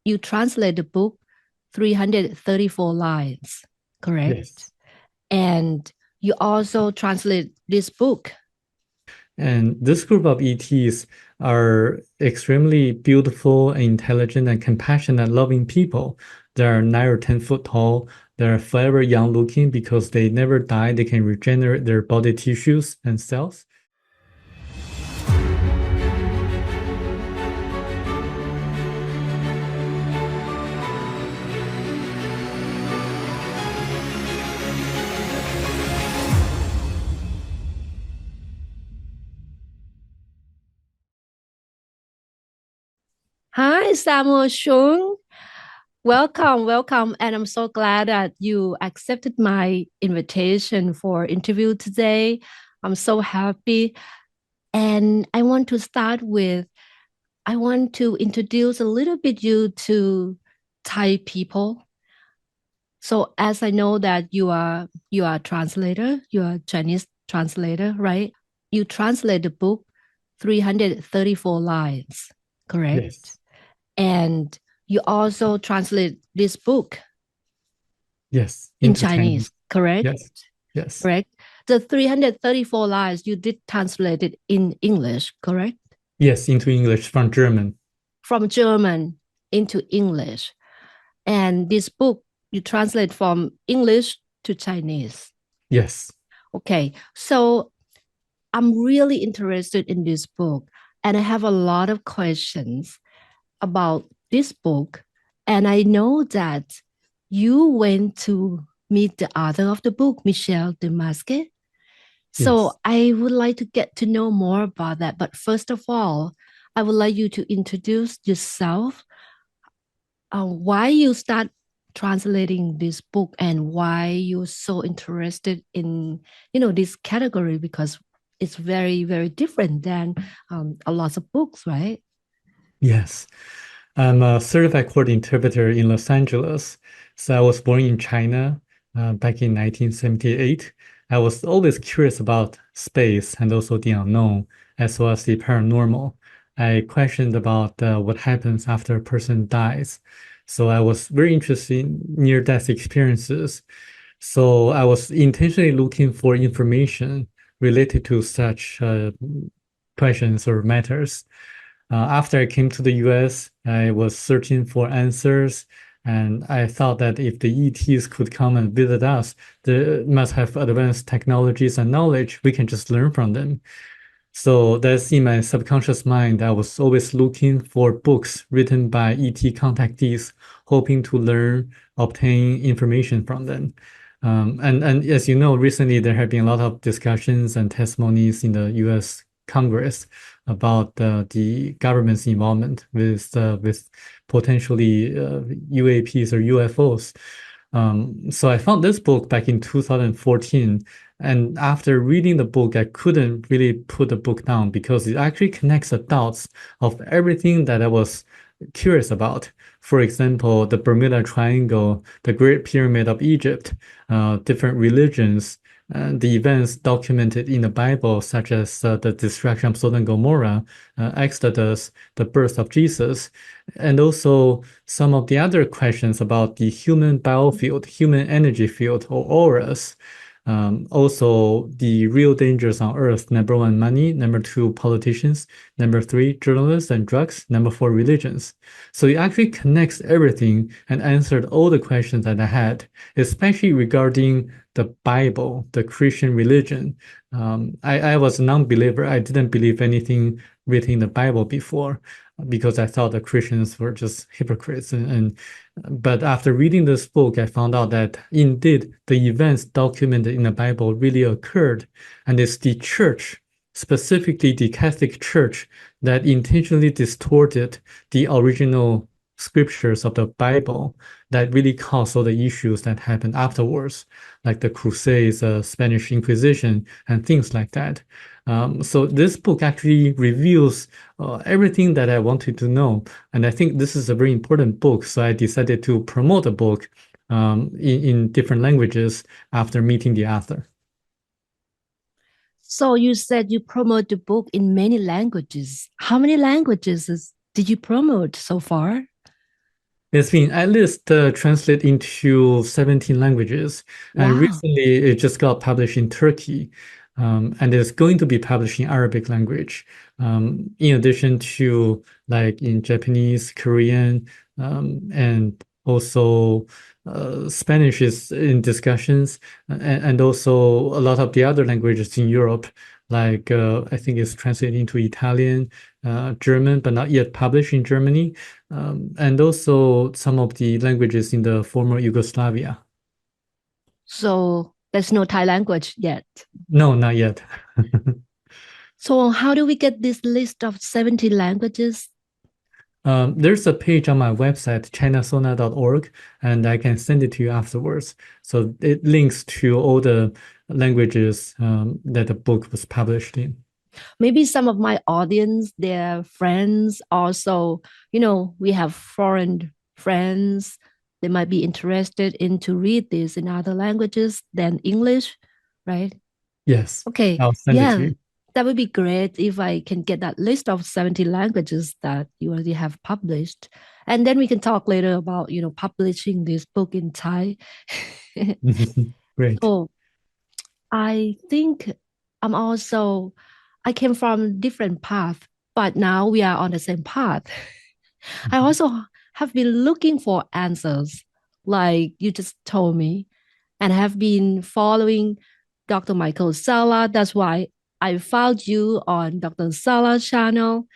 you translate the book 334 lines, correct? Yes. And you also translate this book. And this group of ETs are extremely beautiful, intelligent, and compassionate, loving people. They're 9 or 10 foot tall. They're forever young looking because they never die. They can regenerate their body tissues and cells. Hi, Samuel Shung. Welcome. And I'm so glad that you accepted my invitation for interview today. I'm so happy. And I want to introduce a little bit you to Thai people. So as I know that you are a translator, you are a Chinese translator, right? You translate the book 334 lines, correct? Yes. And you also translate this book Yes. in Into Chinese, Chinese. correct? Yes. Yes. Correct. The 334 lines you did translate it in English, correct? Yes. Into English from German. From German into English. And this book you translate from English to Chinese. Yes. Okay. So I'm really interested in this book and I have a lot of questions about this book. And I know that you went to meet the author of the book, Michel Desmasques. So Yes. I would like to get to know more about that. But first of all, I would like you to introduce yourself, why you start translating this book and why you're so interested in, this category because it's very, very different than a lot of books, right? Yes. I'm a certified court interpreter in Los Angeles. So I was born in China back in 1978. I was always curious about space and also the unknown, as well as the paranormal. I questioned about what happens after a person dies. So I was very interested in near-death experiences. So I was intentionally looking for information related to such questions or matters. After I came to the US, I was searching for answers, and I thought that if the ETs could come and visit us, they must have advanced technologies and knowledge. We can just learn from them. So that's in my subconscious mind. I was always looking for books written by ET contactees, hoping to learn, obtain information from them. And as you know, recently there have been a lot of discussions and testimonies in the U.S. Congress about the government's involvement with potentially UAPs or UFOs. So I found this book back in 2014, and after reading the book, I couldn't really put the book down because it actually connects the dots of everything that I was curious about. For example, the Bermuda Triangle, the Great Pyramid of Egypt, different religions, and the events documented in the Bible, such as the destruction of Sodom and Gomorrah, Exodus, the birth of Jesus, and also some of the other questions about the human biofield, human energy field, or auras. Also, the real dangers on Earth: number one, money; number two, politicians; number three, journalists and drugs; number four, religions. So it actually connects everything and answered all the questions that I had, especially regarding the Bible, the Christian religion. I was a non-believer. I didn't believe anything written in the Bible before because I thought the Christians were just hypocrites. But after reading this book, I found out that indeed the events documented in the Bible really occurred, and it's the church, specifically the Catholic Church, that intentionally distorted the original scriptures of the Bible that really caused all the issues that happened afterwards, like the Crusades, Spanish Inquisition, and things like that. So this book actually reveals everything that I wanted to know. And I think this is a very important book. So I decided to promote the book in different languages after meeting the author. So you said you promote the book in many languages. How many languages did you promote so far? It's been at least translated into 17 languages. And Wow. recently it just got published in Turkey. And it's going to be published in Arabic language. In addition to like in Japanese, Korean, and also Spanish is in discussions, and also a lot of the other languages in Europe, like I think it's translated into Italian, German, but not yet published in Germany, and also some of the languages in the former Yugoslavia. So there's no Thai language yet. No, not yet. So how do we get this list of 70 languages? There's a page on my website, chinasona.org, and I can send it to you afterwards. So it links to all the languages that the book was published in. Maybe some of my audience, their friends also, we have foreign friends. They might be interested in to read this in other languages than English, right? Yes, Okay. I'll send it to Yeah, you. that would be great if I can get that list of 70 languages that you already have published. And then we can talk later about, publishing this book in Thai. Great. So I think I'm also, I came from different path, but now we are on the same path. I Mhm. also have been looking for answers, like you just told me, and have been following Dr. Michael Sala. That's why I found you on Dr. Sala's channel,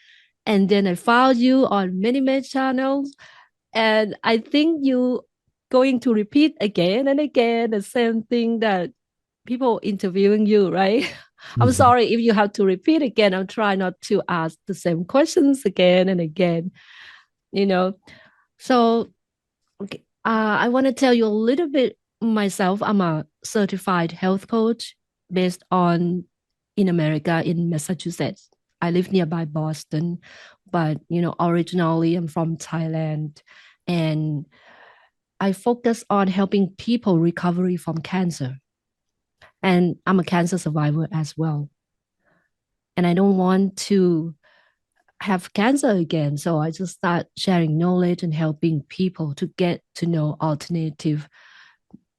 and then I found you on many channels. And I think you going to repeat again and again the same thing that people interviewing you, right? I'm Mhm. sorry if you have to repeat again. I'm trying not to ask the same questions again and again, you know. So okay, I want to tell you a little bit myself. I'm a certified health coach based on in America in Massachusetts. I live nearby Boston, but originally I'm from Thailand, and I focus on helping people recovery from cancer. And I'm a cancer survivor as well. And I don't want to have cancer again. So I just start sharing knowledge and helping people to get to know alternative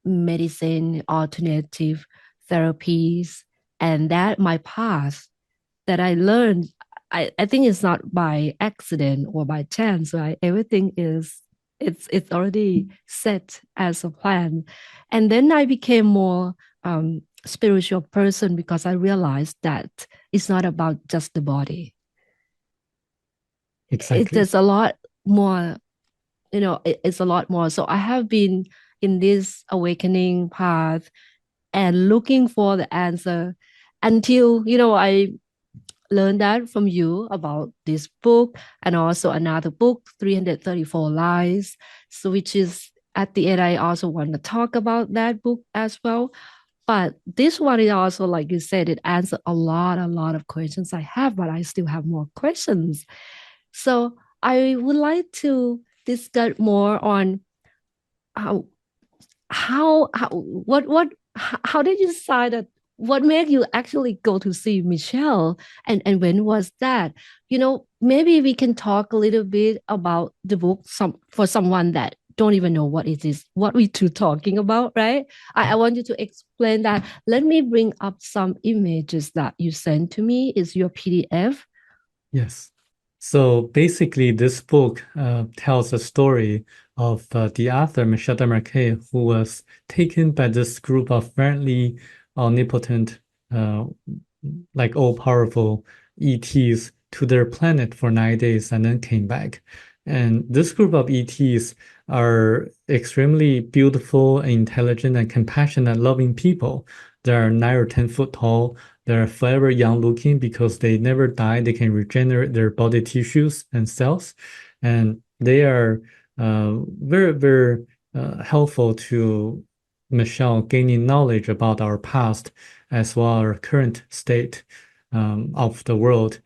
medicine, alternative therapies. And that my path that I learned, I think it's not by accident or by chance, right? Everything is it's already set as a plan. And then I became more spiritual person because I realized that it's not about just the body. Exactly. There's a lot more, it's a lot more. So I have been in this awakening path and looking for the answer until, I learned that from you about this book and also another book, 334 Lies. So, which is at the end, I also want to talk about that book as well. But this one is also, like you said, it answers a lot of questions I have, but I still have more questions. So I would like to discuss more on how how did you decide that what made you actually go to see Michelle and when was that? Maybe we can talk a little bit about the book for someone that don't even know what it is, what we two talking about, right? I want you to explain that. Let me bring up some images that you sent to me. Is your PDF? Yes. So basically, this book tells a story of the author Michel Desmarquet, who was taken by this group of apparently omnipotent, uh, like all-powerful ETs to their planet for 9 days and then came back. And this group of ETs are extremely beautiful, intelligent, and compassionate, loving people. They're 9 or 10 foot tall. They're forever young looking because they never die. They can regenerate their body tissues and cells. And they are very helpful to Michelle gaining knowledge about our past as well as our current state of the world.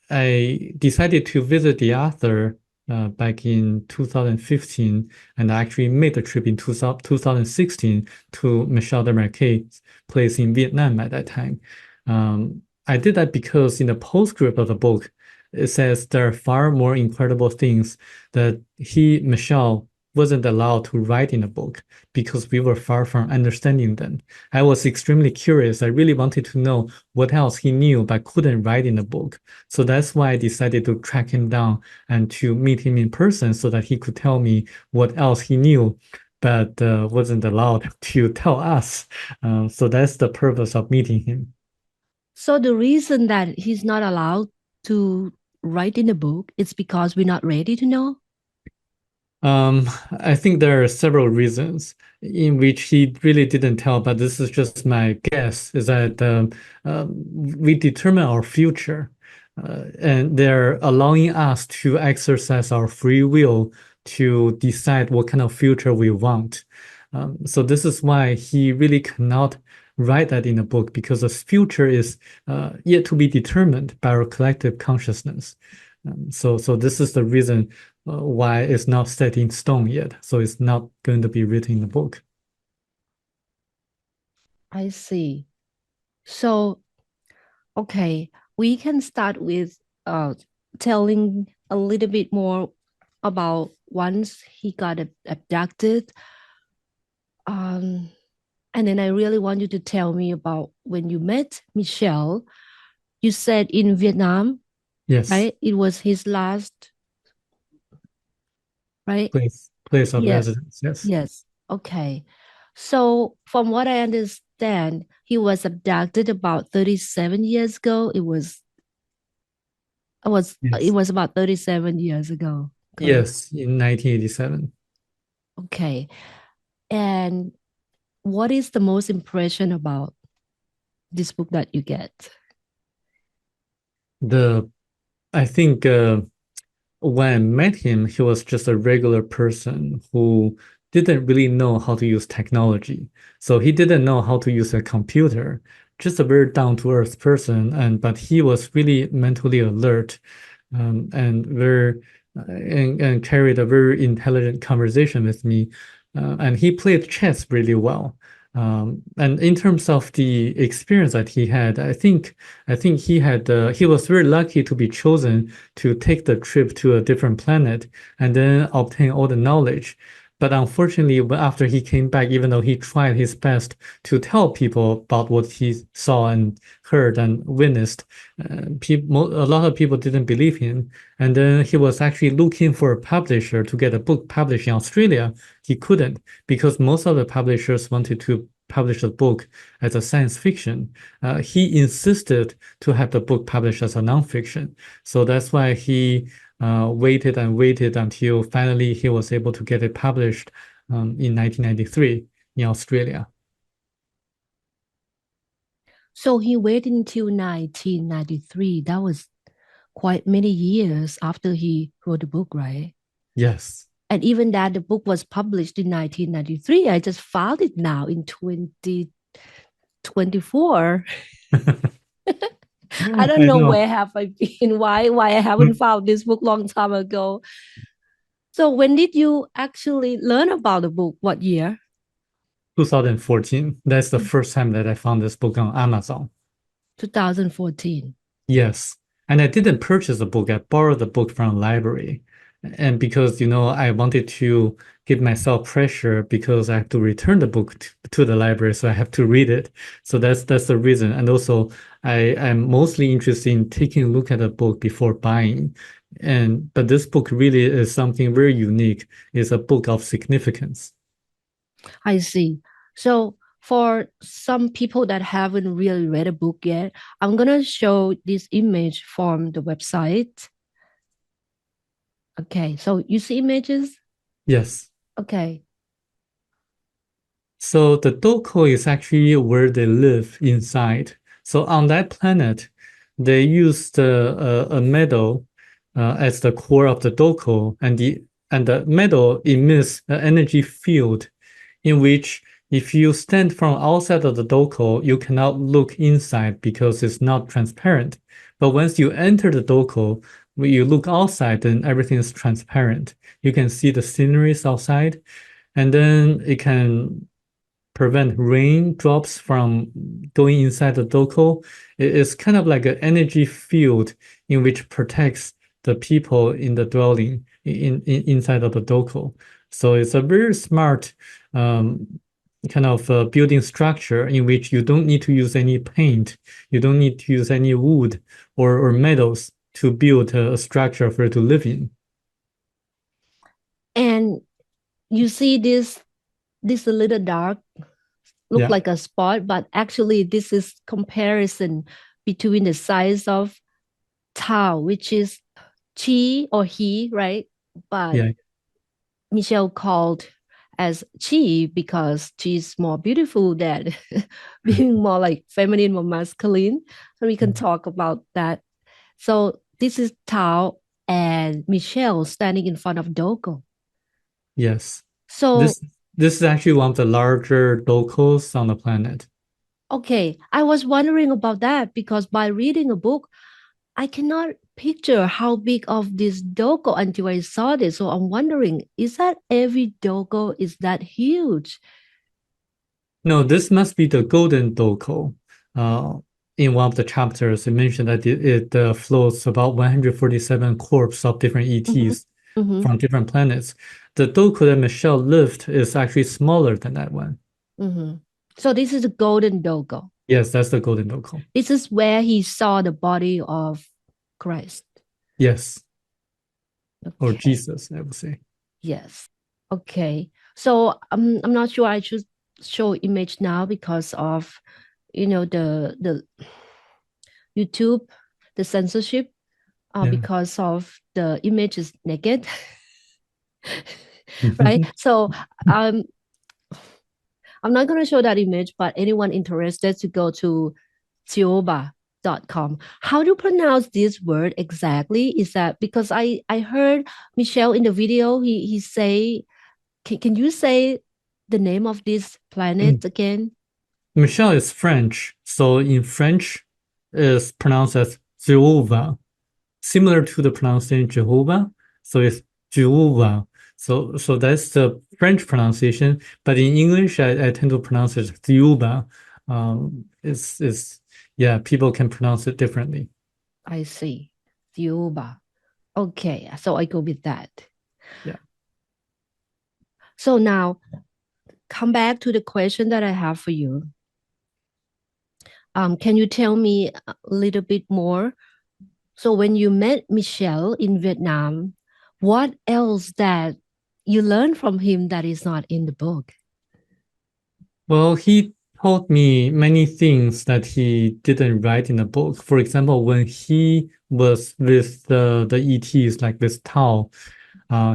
I decided to visit the author back in 2015, and I actually made the trip in 2016 to Michel Desmarquet's place in Vietnam at that time. I did that because in the postscript of the book, it says there are far more incredible things that Michelle, wasn't allowed to write in the book because we were far from understanding them. I was extremely curious. I really wanted to know what else he knew but couldn't write in the book. So that's why I decided to track him down and to meet him in person so that he could tell me what else he knew but wasn't allowed to tell us. So that's the purpose of meeting him. So the reason that he's not allowed to write in the book is because we're not ready to know. I think there are several reasons in which he really didn't tell, but this is just my guess, is that we determine our future, and they're allowing us to exercise our free will to decide what kind of future we want. So this is why he really cannot write that in a book because the future is yet to be determined by our collective consciousness. So this is the reason why it's not set in stone yet. So it's not going to be written in the book. I see. So, okay, we can start with telling a little bit more about once he got abducted. And then I really want you to tell me about when you met Michelle. You said in Vietnam, Yes, right? It was his last, right? place of Yes, residence. Yes, yes. Okay. So from what I understand, he was abducted about 37 years ago. It yes, was about 37 years ago, correct? yes, in 1987. Okay. And what is the most impression about this book that you get? I think when I met him, he was just a regular person who didn't really know how to use technology. So he didn't know how to use a computer, just a very down-to-earth person. But he was really mentally alert, and very and carried a very intelligent conversation with me. And he played chess really well. And in terms of the experience that he had, I think he was very lucky to be chosen to take the trip to a different planet and then obtain all the knowledge. But unfortunately, after he came back, even though he tried his best to tell people about what he saw and heard and witnessed, a lot of people didn't believe him. And then he was actually looking for a publisher to get a book published in Australia. He couldn't because most of the publishers wanted to publish the book as a science fiction. He insisted to have the book published as a nonfiction. So that's why he waited and waited until finally he was able to get it published in 1993 in Australia. So he waited until 1993. That was quite many years after he wrote the book, right? Yes. And even that the book was published in 1993, I just found it now in 2024. I don't I know know. where have I been, why I haven't found this book long time ago. So when did you actually learn about the book? What year? 2014. That's the first time that I found this book on Amazon. 2014. Yes. And I didn't purchase the book. I borrowed the book from a library. And because, I wanted to give myself pressure because I have to return the book to the library, so I have to read it. So that's the reason. And also, I am mostly interested in taking a look at a book before buying. But this book really is something very unique. It's a book of significance. I see. So for some people that haven't really read a book yet, I'm gonna show this image from the website. Okay, so you see images? Yes. Okay. So the Doko is actually where they live inside. So on that planet, they used a metal as the core of the Doko, and the metal emits an energy field in which if you stand from outside of the Doko, you cannot look inside because it's not transparent. But once you enter the Doko, when you look outside, then everything is transparent. You can see the sceneries outside, and then prevent raindrops from going inside the doko. It's kind of like an energy field in which protects the people in the dwelling inside of the doko. So it's a very smart kind of building structure in which you don't need to use any paint, you don't need to use any wood or metals to build a structure for it to live in. And you see this a little dark, look Yeah. like a spot, but actually this is comparison between the size of Tao, which is she or he, right? But Yeah. Michelle called as she because she's more beautiful than being more like feminine, more masculine. So we can talk about that. So this is Tao and Michelle standing in front of Dogo. Yes. So This is actually one of the larger dokos on the planet. okay, I was wondering about that because by reading a book, I cannot picture how big of this dogo until I saw this. So I'm wondering, is that every dogo is that huge? No, this must be the golden doko. In one of the chapters, it mentioned that it floats about 147 corpses of different Mm-hmm. ETs Mm-hmm. from different planets. The doko that Michelle lived is actually smaller than that one. Mm-hmm. So this is the golden dogo. Yes, that's the golden doko. This is where he saw the body of Christ. Yes, or Okay. Jesus, I would say. Yes. Okay. So I'm not sure I should show image now because of the YouTube, the censorship, Yeah. because of the image is naked. Right? So um I'm not going to show that image, but anyone interested to go to Tioba.com. How to pronounce this word exactly? Is that because I heard Michelle in the video, he say, can you say the name of this planet again? Michelle is French, so in French is pronounced as Jehovah, similar to the pronunciation Jehovah. So it's Jehovah. So that's the French pronunciation, but in English I tend to pronounce it Jehovah. It's yeah, people can pronounce it differently. I see. Tioba. Okay, so I go with that. Yeah. So now come back to the question that I have for you. Can you tell me a little bit more? So when you met Michelle in Vietnam, what else that you learned from him that is not in the book? Well, he taught me many things that he didn't write in the book. For example, when he was with the ETs, like this Tao,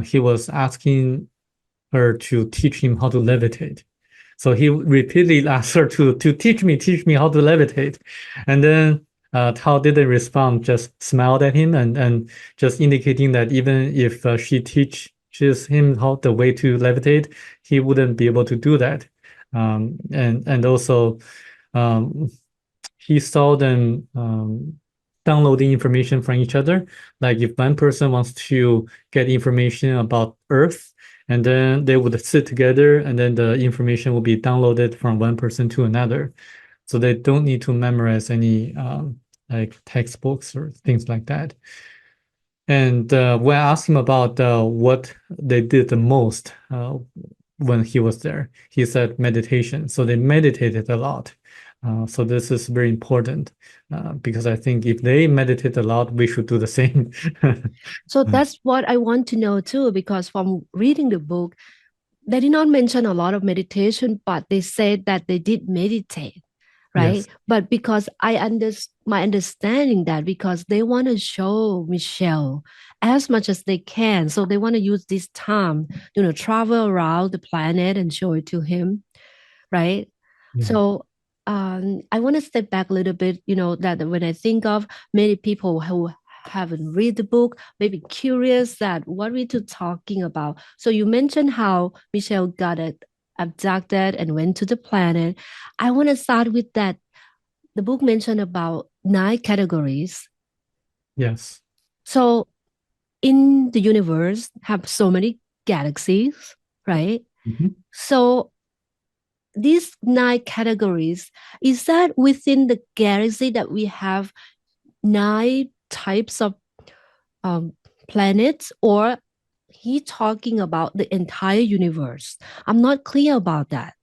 he was asking her to teach him how to levitate. So he repeatedly asked her to teach me how to levitate. And then Tao didn't respond, just smiled at him and just indicating that even if she teaches him how the way to levitate, he wouldn't be able to do that. And also um, he saw them downloading information from each other. Like if one person wants to get information about Earth, and then they would sit together, and then the information will be downloaded from one person to another. So they don't need to memorize any like textbooks or things like that. And when I asked him about what they did the most when he was there, he said meditation. So they meditated a lot. So this is very important because I think if they meditate a lot, we should do the same. So that's what I want to know too, because from reading the book, they did not mention a lot of meditation, but they said that they did meditate, right? Yes. But because my understanding that because they want to show Michelle as much as they can, so they want to use this time, travel around the planet and show it to him, right? Yeah. So I want to step back a little bit, that when I think of many people who haven't read the book, maybe curious that what we're talking about. So you mentioned how Michelle got abducted and went to the planet. I want to start with that. The book mentioned about 9 categories. Yes. So in the universe have so many galaxies, right? Mhm. So these 9 categories, is that within the galaxy that we have 9 types of um, planets, or he talking about the entire universe? I'm not clear about that.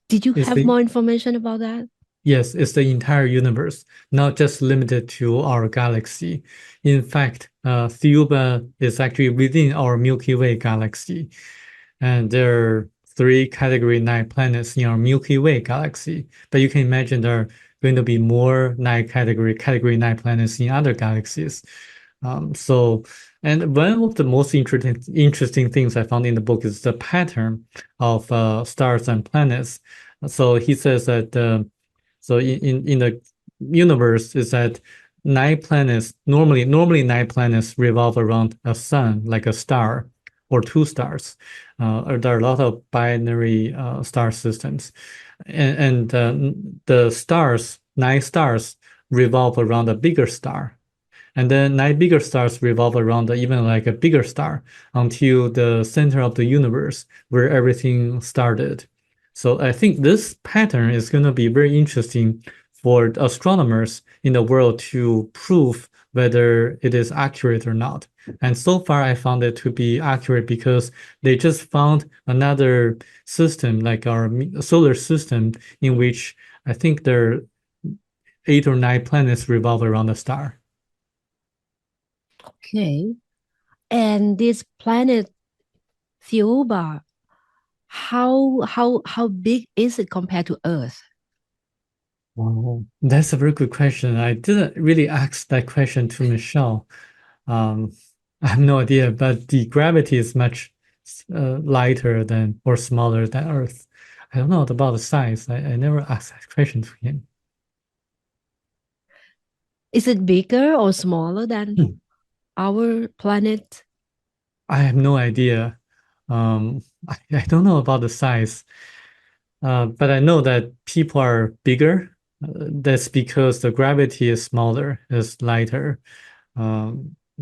Did you It's have the more information about that? Yes, it's the entire universe, not just limited to our galaxy. In fact, Thuba is actually within our Milky Way galaxy, and there are three Category 9 planets in our Milky Way galaxy. But you can imagine there are going to be more Category 9 planets in other galaxies. And one of the most interesting things I found in the book is the pattern of stars and planets. So he says that so in the universe is that 9 planets normally 9 planets revolve around a sun, like a star or two stars. There are a lot of binary star systems, and the stars 9 stars revolve around a bigger star, and then 9 bigger stars revolve around even like a bigger star until the center of the universe where everything started. So I think this pattern is going to be very interesting for astronomers in the world to prove whether it is accurate or not. And so far, I found it to be accurate because they just found another system, like our solar system, in which I think there are 8 or 9 planets revolve around a star. Okay. And this planet Theoba, how big is it compared to Earth? Wow, that's a very good question. I didn't really ask that question to Michelle. Um, I have no idea, but the gravity is much lighter than or smaller than Earth. I don't know about the size. I never asked that question to him. Is it bigger or smaller than Hmm. our planet? I have no idea. I don't know about the size, but I know that people are bigger. That's because the gravity is smaller, is lighter.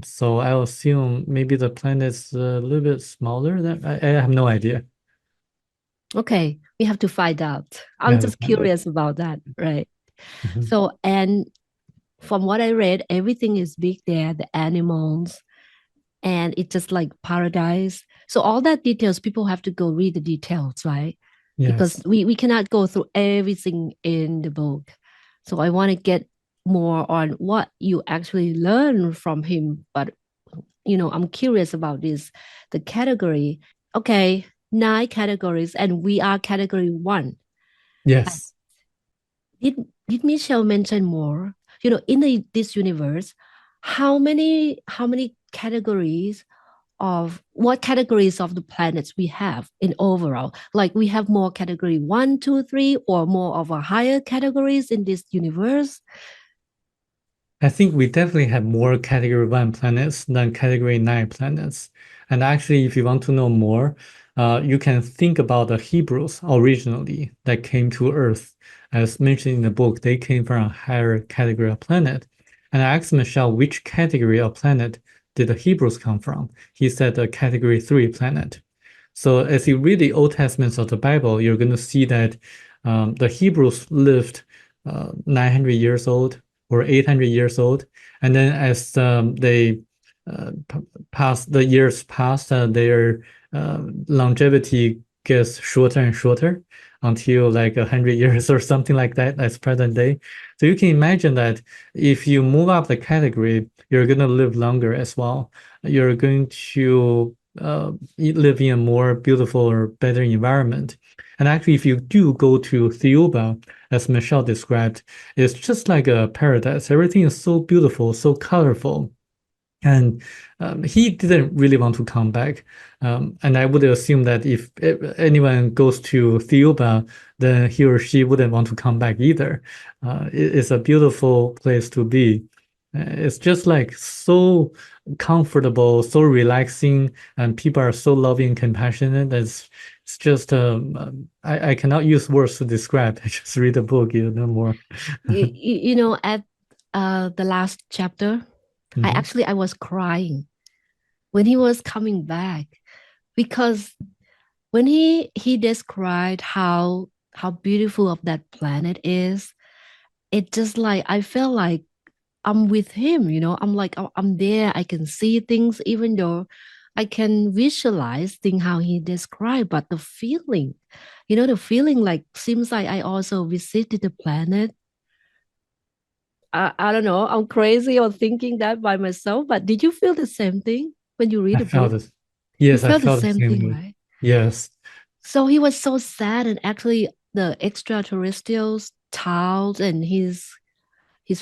So I'll assume maybe the planet's a little bit smaller than I have no idea. Okay, we have to find out. We I'm have to just find out. curious about that, right? Mhm. So, and from what I read, everything is big there, the animals, and it's just like paradise. So all that details, people have to go read the details, right? Because Yes. we cannot go through everything in the book. So I want to get more on what you actually learn from him. But I'm curious about this, the category. Okay, 9 categories, and we are category 1. Yes. Did did Michelle mention more? In this universe, how many categories of what categories of the planets we have in overall? Like we have more category 1, 2, 3, or more of a higher categories in this universe? I think we definitely have more Category 1 planets than Category 9 planets. And actually, if you want to know more, you can think about the Hebrews originally that came to Earth. As mentioned in the book, they came from a higher category of planet. And I asked Michelle which category of planet did the Hebrews come from. He said a Category 3 planet. So as you read the Old Testaments of the Bible, you're going to see that the Hebrews lived 900 years old or 800 years old. And then as they the years pass, their longevity gets shorter and shorter until like 100 years or something like that as present day. So you can imagine that if you move up the category, you're going to live longer as well. You're going to live in a more beautiful or better environment. And actually, if you do go to Thiuba, as Michelle described, it's just like a paradise. Everything is so beautiful, so colorful. And he didn't really want to come back. And I would assume that if anyone goes to Thiuba, then he or she wouldn't want to come back either. It's a beautiful place to be. It's just like so comfortable, so relaxing, and people are so loving and compassionate. It's just I cannot use words to describe. I just read the book, you know more. At the last chapter, I Mhm. actually I was crying when he was coming back, because when he described how how beautiful of that planet is. It just like I feel like I'm with him, you know. I'm like I'm there. I can see things even though I can visualize things how he described, but the feeling, you know, the feeling like seems like I also visited the planet. I don't know. I'm crazy or thinking that by myself, but did you feel the same thing when you read I the felt book? it. You Yes, I felt the felt the same same thing, way. right? Yes. So he was so sad, and actually, the extraterrestrials, Charles, and his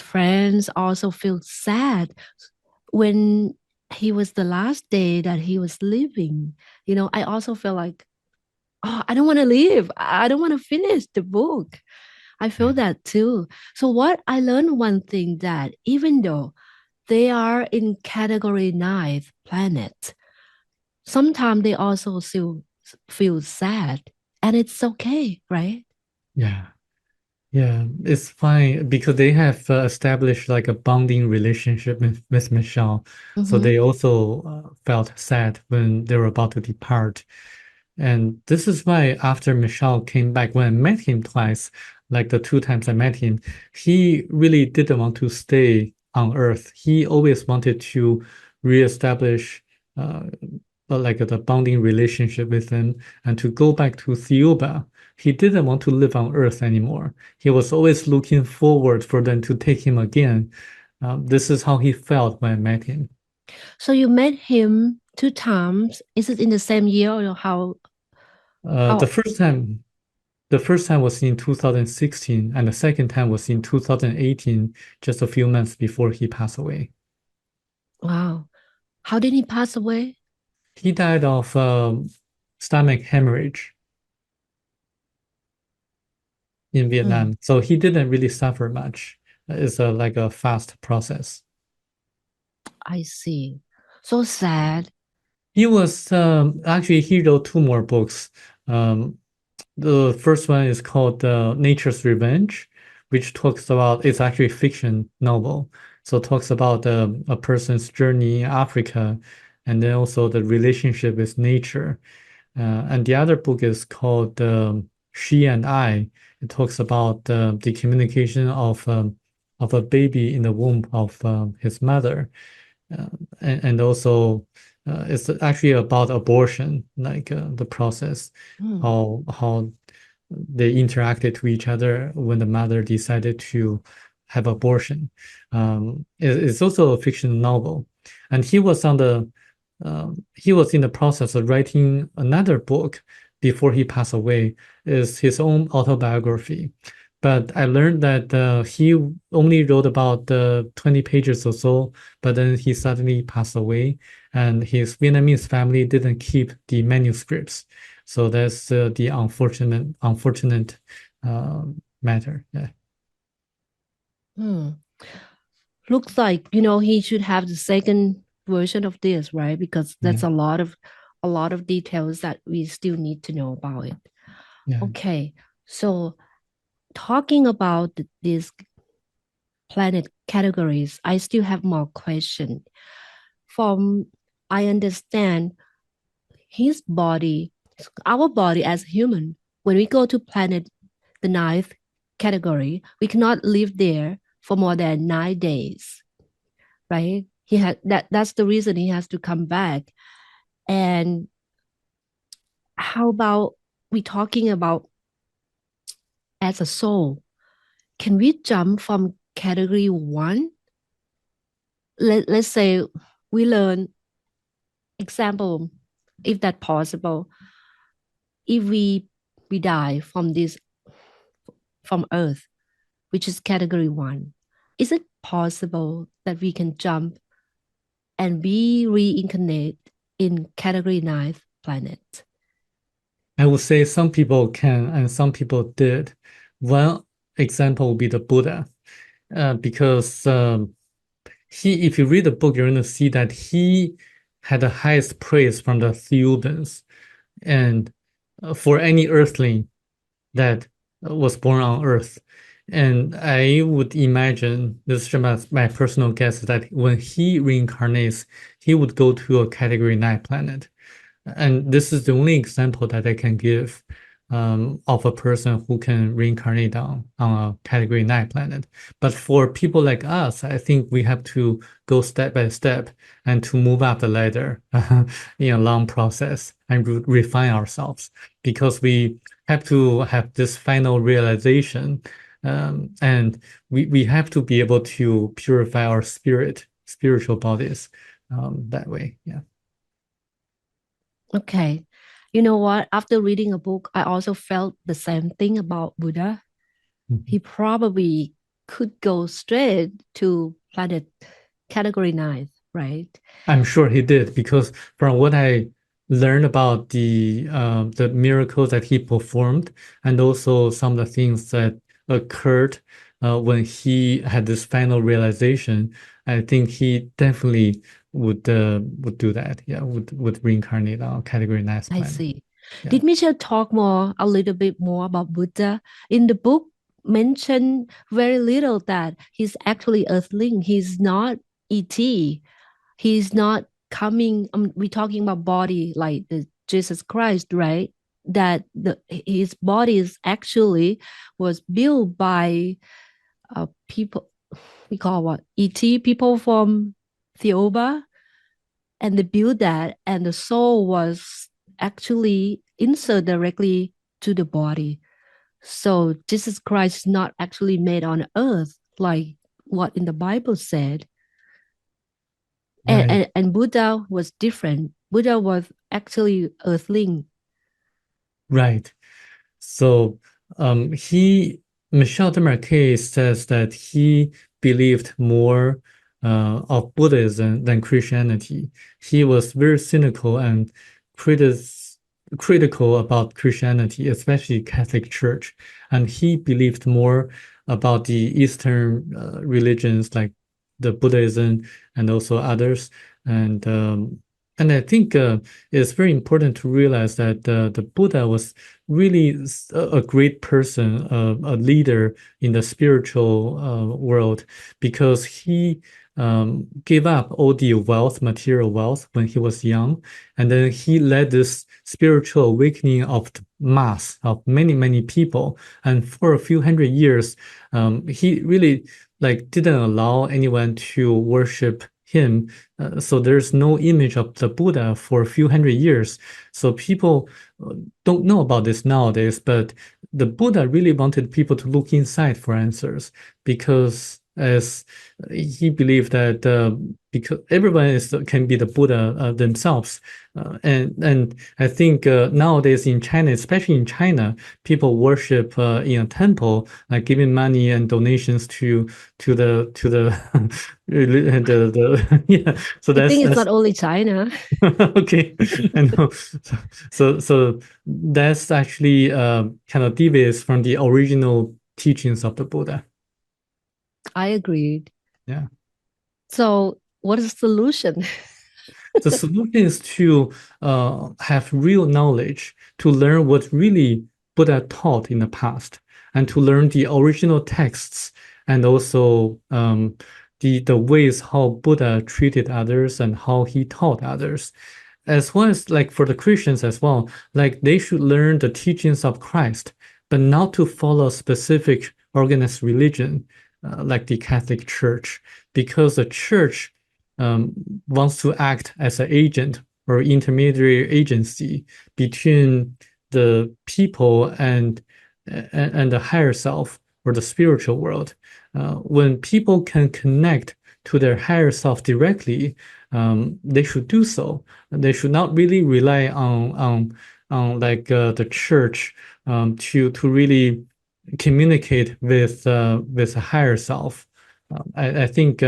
friends also feel sad when he was the last day that he was living. You know, I also feel like, oh, I don't want to leave. I don't want to finish the book. I feel Yeah. that too. So what I learned one thing that even though they are in category 9 planet, sometimes they also still feel sad, and it's okay, right? Yeah. Yeah, it's fine because they have established like a bonding relationship with Michelle. So Mm-hmm. they also felt sad when they were about to depart. And this is why after Michelle came back, when I met him twice, like the two times I met him, he really didn't want to stay on Earth. He always wanted to reestablish uh, like the bonding relationship with them and to go back to Thiuba. He didn't want to live on Earth anymore. He was always looking forward for them to take him again. This is how he felt when I met him. So you met him two times. Is it in the same year or how Uh, the how first time The first time was in 2016, and the second time was in 2018, just a few months before he passed away. wow. How did he pass away? He died of stomach hemorrhage in Hmm, Vietnam, so he didn't really suffer much. It's like a fast process. I see. So sad. He was actually he wrote two more books. Um, The first one is called Nature's Revenge, which talks about it's actually a fiction novel. So it talks about a person's journey in Africa and then also the relationship with nature. And the other book is called She and I. It talks about the communication of a baby in the womb of his mother. Uh, and also it's actually about abortion, like the process, Hmm, how they interacted to each other when the mother decided to have abortion. It's also a fiction novel, and he was in the process of writing another book before he passed away. Is his own autobiography. But I learned that he only wrote about 20 pages or so, but then he suddenly passed away, and his Vietnamese family didn't keep the manuscripts. So that's the unfortunate uh, matter. Yeah, hmm. Looks like, you know, he should have the second version of this, right? Because yeah, that's a lot of details that we still need to know about it. yeah. Okay. So talking about these planet categories, I still have more questions. From I understand his body, our body as human, when we go to planet the ninth category, we cannot live there for more than 9 days, right? He had that's the reason he has to come back. And how about we talking about as a soul? Can we jump from category 1? Let's say we learn example, if that possible, if we die from this from Earth, which is category 1, is it possible that we can jump and be reincarnate in category 9 planet? I would say some people can and some people did. One example would be the Buddha, because if you read the book, you're going to see that he had the highest praise from the Theubans, and for any earthling that was born on Earth. And I would imagine, this is just my personal guess, that when he reincarnates, he would go to a category 9 planet. And this is the only example that I can give. of a person who can reincarnate on a category 9 planet. But for people like us, I think we have to go step by step and to move up the ladder in a long process and refine ourselves because we have to have this final realization. And we have to be able to purify our spiritual bodies that way. Yeah. Okay. You know what? After reading a book, I also felt the same thing about Buddha. Mhm. He probably could go straight to planet category 9, right? I'm sure he did because from what I learned about the miracles that he performed and also some of the things that occurred when he had this final realization, I think he definitely would do that. Yeah, would reincarnate on category 9 I planet. see. Yeah. Did Michelle talk a little bit more about Buddha? In the book, mentioned very little that he's actually Earthling. He's not ET. He's not coming. We're talking about body like the Jesus Christ, right? That his body is actually was built by people we call what ET people from Theoba, and they built that, and the soul was actually inserted directly to the body. So Jesus Christ is not actually made on earth like what in the Bible said. And, Right. and Buddha was different. Buddha was actually earthling. Right. So he Michel Demarque says that he believed more of Buddhism than Christianity. He was very cynical and critic critical about Christianity, especially Catholic Church, and he believed more about the Eastern religions like the Buddhism and also others. And and I think it's very important to realize that the Buddha was really a great person, a leader in the spiritual world, because he gave up all the wealth, material wealth, when he was young, and then he led this spiritual awakening of the mass of many, many people. And for a few hundred years, he really like didn't allow anyone to worship him. So there's no image of the Buddha for a few hundred years. So people don't know about this nowadays, but the Buddha really wanted people to look inside for answers because as he believed that because everyone can be the Buddha themselves, and I think nowadays in China, especially in China, people worship in a temple, like giving money and donations to the yeah. So I think it's that's not only China. okay. I know. So that's actually kind of deviates from the original teachings of the Buddha. I agreed. Yeah. So what is the solution? The solution is to have real knowledge, to learn what really Buddha taught in the past, and to learn the original texts and also the ways how Buddha treated others and how he taught others. As well as like for the Christians as well, like they should learn the teachings of Christ, but not to follow a specific organized religion like the Catholic Church, because the church um, wants to act as an agent or intermediary agency between the people and the higher self or the spiritual world. When people can connect to their higher self directly, they should do so. They should not really rely on like the church to really communicate with a higher self. I think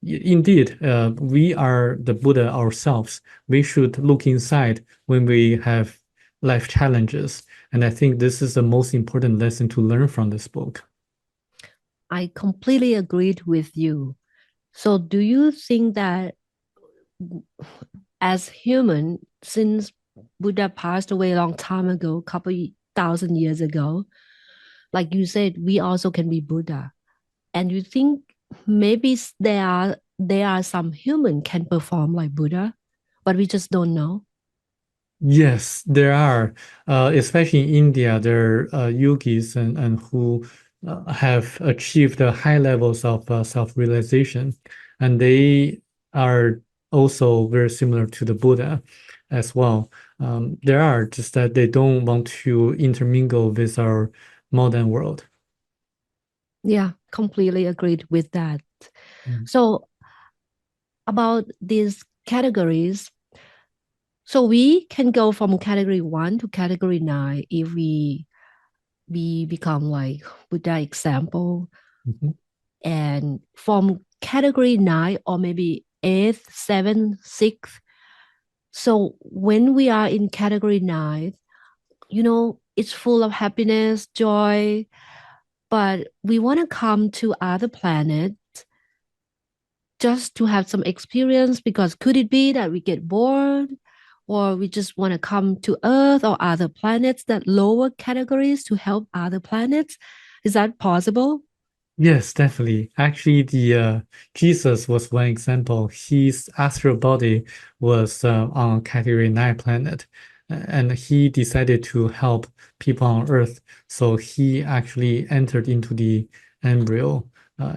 indeed we are the Buddha ourselves. We should look inside when we have life challenges, and I think this is the most important lesson to learn from this book. I completely agreed with you. So do you think that as human, since Buddha passed away a long time ago, a couple thousand years ago, like you said, we also can be Buddha. And you think maybe there are some human can perform like Buddha, but we just don't know. Yes, there are, especially in India, there are yogis and who have achieved high levels of self-realization, and they are also very similar to the Buddha as well. There are just that they don't want to intermingle with our modern world. Yeah, completely agreed with that. Mm. So about these categories, so we can go from category 1 to category 9 if we become like Buddha example, Mhm. and from category 9 or maybe 8th, 7th, 6th. So when we are in category 9, it's full of happiness, joy, but we want to come to other planets just to have some experience, because could it be that we get bored, or we just want to come to Earth or other planets, that lower categories, to help other planets? Is that possible? Yes, definitely. Actually, the Jesus was one example. His astral body was on category 9 planet, and he decided to help people on Earth. So he actually entered into the embryo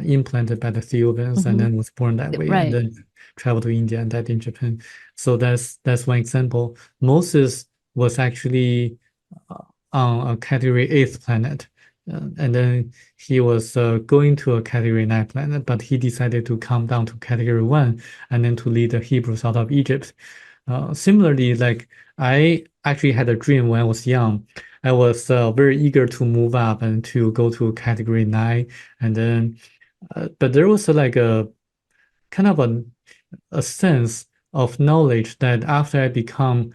implanted by the Theovans, and Mm-hmm. then was born that way, and Right. then traveled to India and died in Japan. So that's one example. Moses was actually uh, on a category 8th planet. And then he was going to a category 9 planet, but he decided to come down to category 1 and then to lead the Hebrews out of Egypt. Similarly, like I actually had a dream when I was young. I was very eager to move up and to go to category 9. And then, but there was like a kind of a sense of knowledge that after I become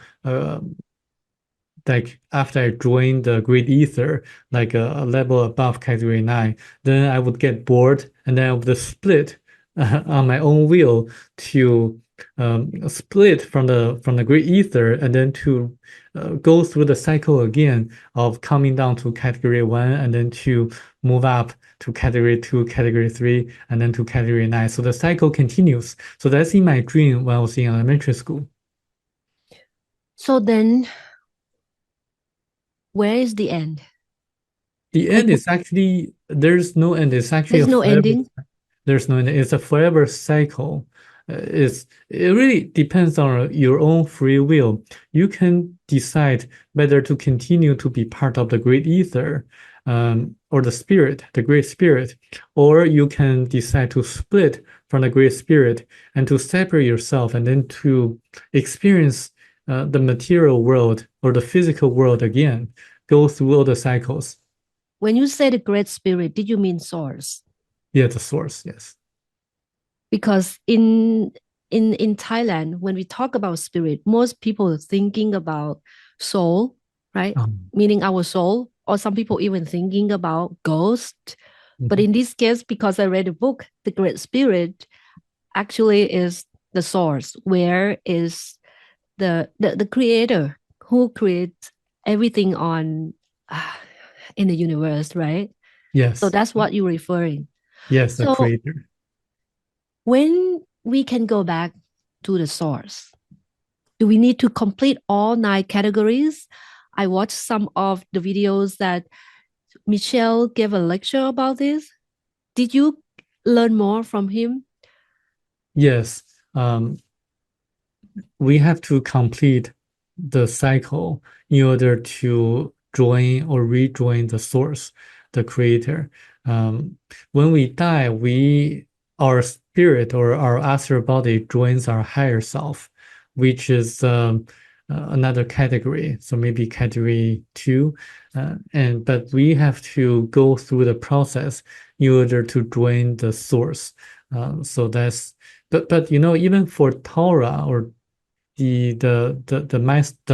like after I joined the Great Ether, like a level above category 9, then I would get bored and then I would split on my own will to split from the Great Ether and then to go through the cycle again of coming down to category 1 and then to move up to category 2, category 3, and then to category 9. So the cycle continues. So that's in my dream when I was in elementary school. So then, where is the end? The Like, end is actually there's no end. It's actually a there's no forever. ending. There's no end. It's a forever cycle. It really depends on your own free will. You can decide whether to continue to be part of the great ether, or the spirit, the great spirit, or you can decide to split from the great spirit and to separate yourself and then to experience the material world or the physical world again. Go through all the cycles. When you say the great spirit, did you mean source? Yeah, the source, yes. Because in Thailand, when we talk about spirit, most people are thinking about soul, right? Um, Meaning our soul, or some people even thinking about ghost. But mhm. in this case, because I read a book, the great spirit actually is the source, where is the creator who creates everything on uh, in the universe, right? So Yes, that's what you're referring. yes, the So creator. when we can go back to the source, do we need to complete all 9 categories? I watched some of the videos that Michelle gave a lecture about this. Did you learn more from him? Yes, we have to complete the cycle in order to join or rejoin the source, the creator. Um, when we die, our spirit or our astral body joins our higher self, which is another category. So maybe category 2, and but we have to go through the process in order to join the source. So that's but even for Torah or the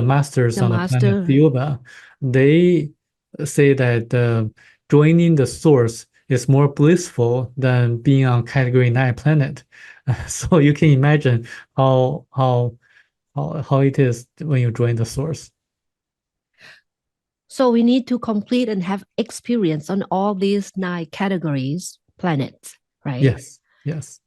masters The on the planet master. Theoba, they say that joining the source is more blissful than being on category 9 planet. So you can imagine how it is when you join the source. So we need to complete and have experience on all these 9 categories, planets, right? Yes, yes.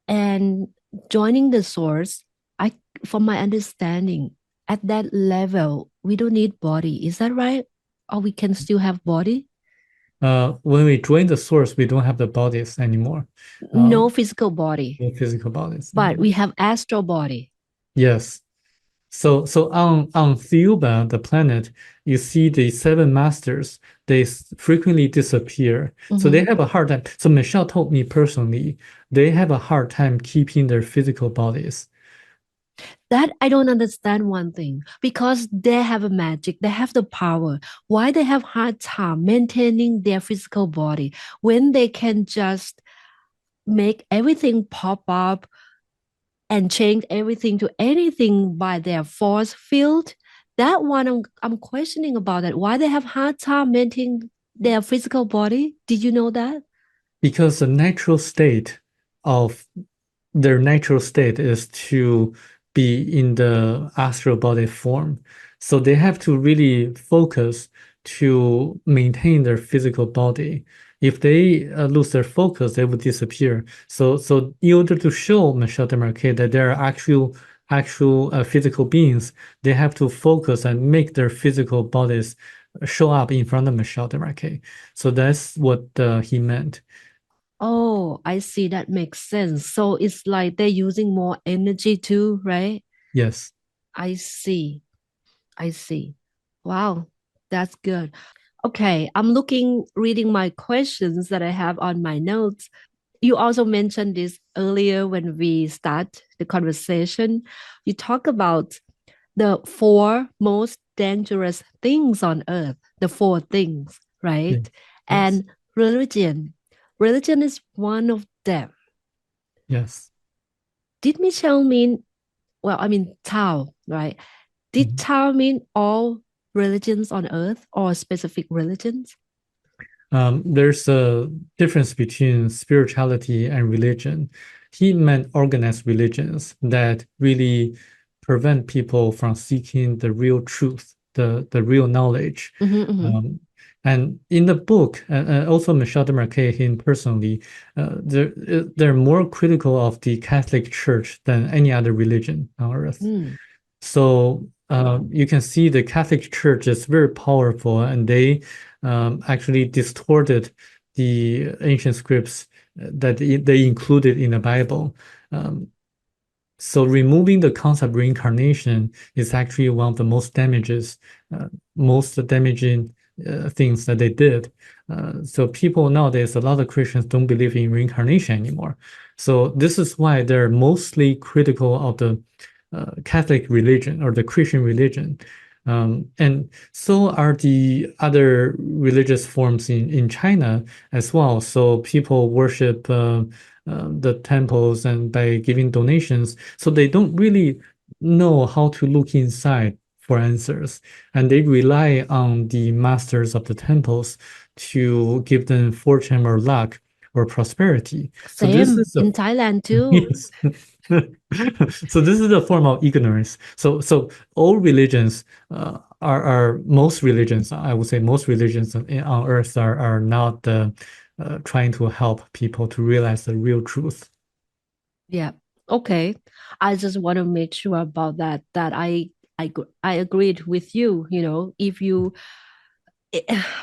And joining the source, I, from my understanding, at that level, we don't need body. Is that right? Or we can still have body? When we join the source, we don't have the bodies anymore. No physical body, No physical bodies but anymore. we have astral body. Yes. So on Thiuba, the planet, you see the seven masters, they frequently disappear. So they Mhm. have a hard time. So Michelle told me personally, they have a hard time keeping their physical bodies. That I don't understand one thing because they have a magic, they have the power. Why they have hard time maintaining their physical body when they can just make everything pop up and change everything to anything by their force field? That one I'm questioning about it. Why they have hard time maintaining their physical body? Did you know that? Because of their natural state is to be in the astral body form. So they have to really focus to maintain their physical body. If they lose their focus, they would disappear. So in order to show Michel Desmarquet that there are actual physical beings, they have to focus and make their physical bodies show up in front of Michel Desmarquet. So that's what he meant. Oh, I see. That makes sense. So it's like they're using more energy too, right? Yes. I see. I see. Wow, that's good. Okay, I'm reading my questions that I have on my notes. You also mentioned this earlier when we start the conversation. You talk about the four most dangerous things on earth, the four things, Yes. right? Yes. And religion. Religion is one of them. Yes. Did Michelle mean, well, I mean, Tao, right? Did Mhm. Tao mean all religions on earth or specific religions? There's a difference between spirituality and religion. He meant organized religions that really prevent people from seeking the real truth, the real knowledge. Mm-hmm, mm-hmm. Um, and in the book, and also Michel de Marquet, him personally, they're more critical of the Catholic Church than any other religion on earth. Mm. So you can see the Catholic Church is very powerful, and they actually distorted the ancient scripts that they included in the Bible. Um, so removing the concept of reincarnation is actually one of the most damaging things that they did. So people nowadays, a lot of Christians don't believe in reincarnation anymore. So this is why they're mostly critical of the Catholic religion or the Christian religion. And so are the other religious forms in China as well. So people worship the temples and by giving donations. So they don't really know how to look inside for answers. And they rely on the masters of the temples to give them fortune or luck or prosperity. So this Same is a in Thailand too. yes. So this is a form of ignorance. So all religions are most religions, I would say most religions on earth are not trying to help people to realize the real truth. Yeah. Okay. I just want to make sure about that. I agreed with you. You know, if you,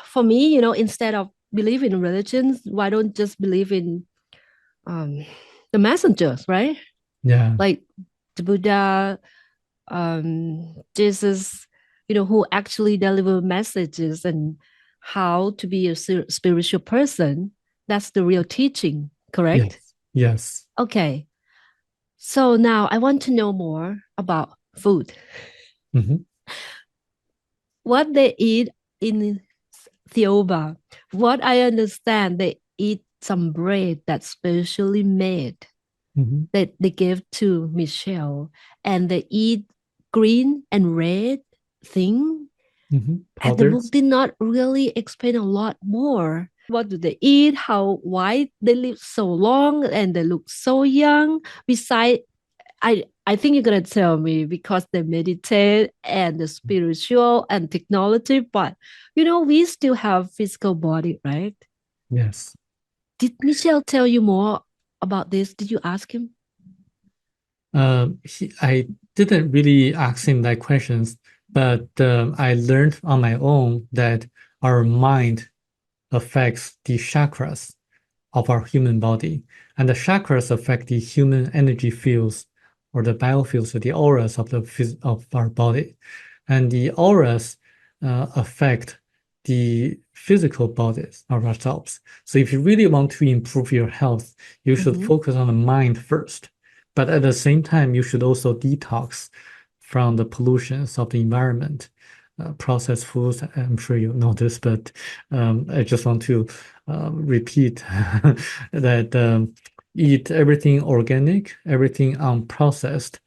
for me, you know, instead of believe in religions, why don't just believe in um the messengers, right? Yeah. Like the Buddha, Jesus, you know, who actually deliver messages and how to be a spiritual person. That's the real teaching, correct? Yes. Yes. Okay. So now I want to know more about food. Mhm. What they eat in Thioba. What I understand, they eat some bread that's specially made Mhm. that they give to Michelle, and they eat green and red thing. Mhm. And the book Powders. did not really explain a lot more. What do they eat? How why they live so long and they look so young? Besides, I think you're gonna tell me because they meditate and the spiritual and technology, but you know, we still have physical body, right? Yes. Did Michelle tell you more about this? Did you ask him? I didn't really ask him that questions, but I learned on my own that our mind affects the chakras of our human body, and the chakras affect the human energy fields or the biofields or the auras of of our body, and the auras affect the physical bodies of ourselves. So if you really want to improve your health, you should Mm-hmm. focus on the mind first. But at the same time, you should also detox from the pollutions of the environment. Processed foods, I'm sure you know this, but I just want to repeat that eat everything organic, everything unprocessed,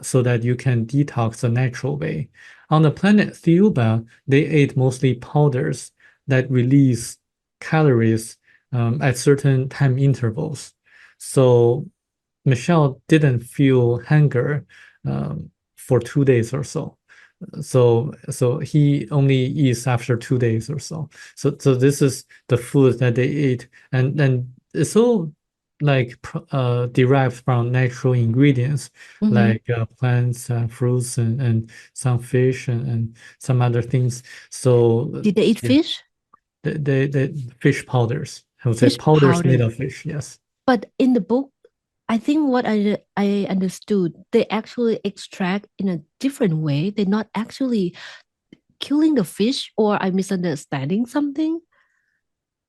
so that you can detox the natural way. On the planet Thiuba, they ate mostly powders that release calories at certain time intervals. So Michelle didn't feel hunger for 2 days or so. So he only eats after 2 days or so. So this is the food that they eat, and it's all like derived from natural ingredients Mm-hmm. like plants, fruits, and some fish and some other things. So Did they eat yeah, fish? they fish powders. I would say Fish powders made powder. of fish. Yes. But in the book, I think what I understood, they actually extract in a different way. They're not actually killing the fish, or I misunderstanding something.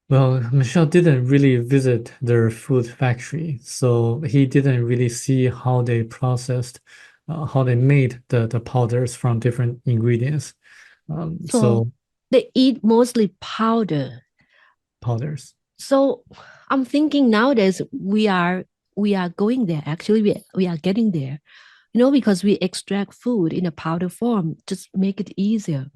Well, Michelle didn't really visit their food factory, so he didn't really see how they processed, how they made the powders from different ingredients. So So they eat mostly powder. powders. So I'm thinking nowadays we are going there. Actually, we are getting there. Because we extract food in a powder form, just make it easier.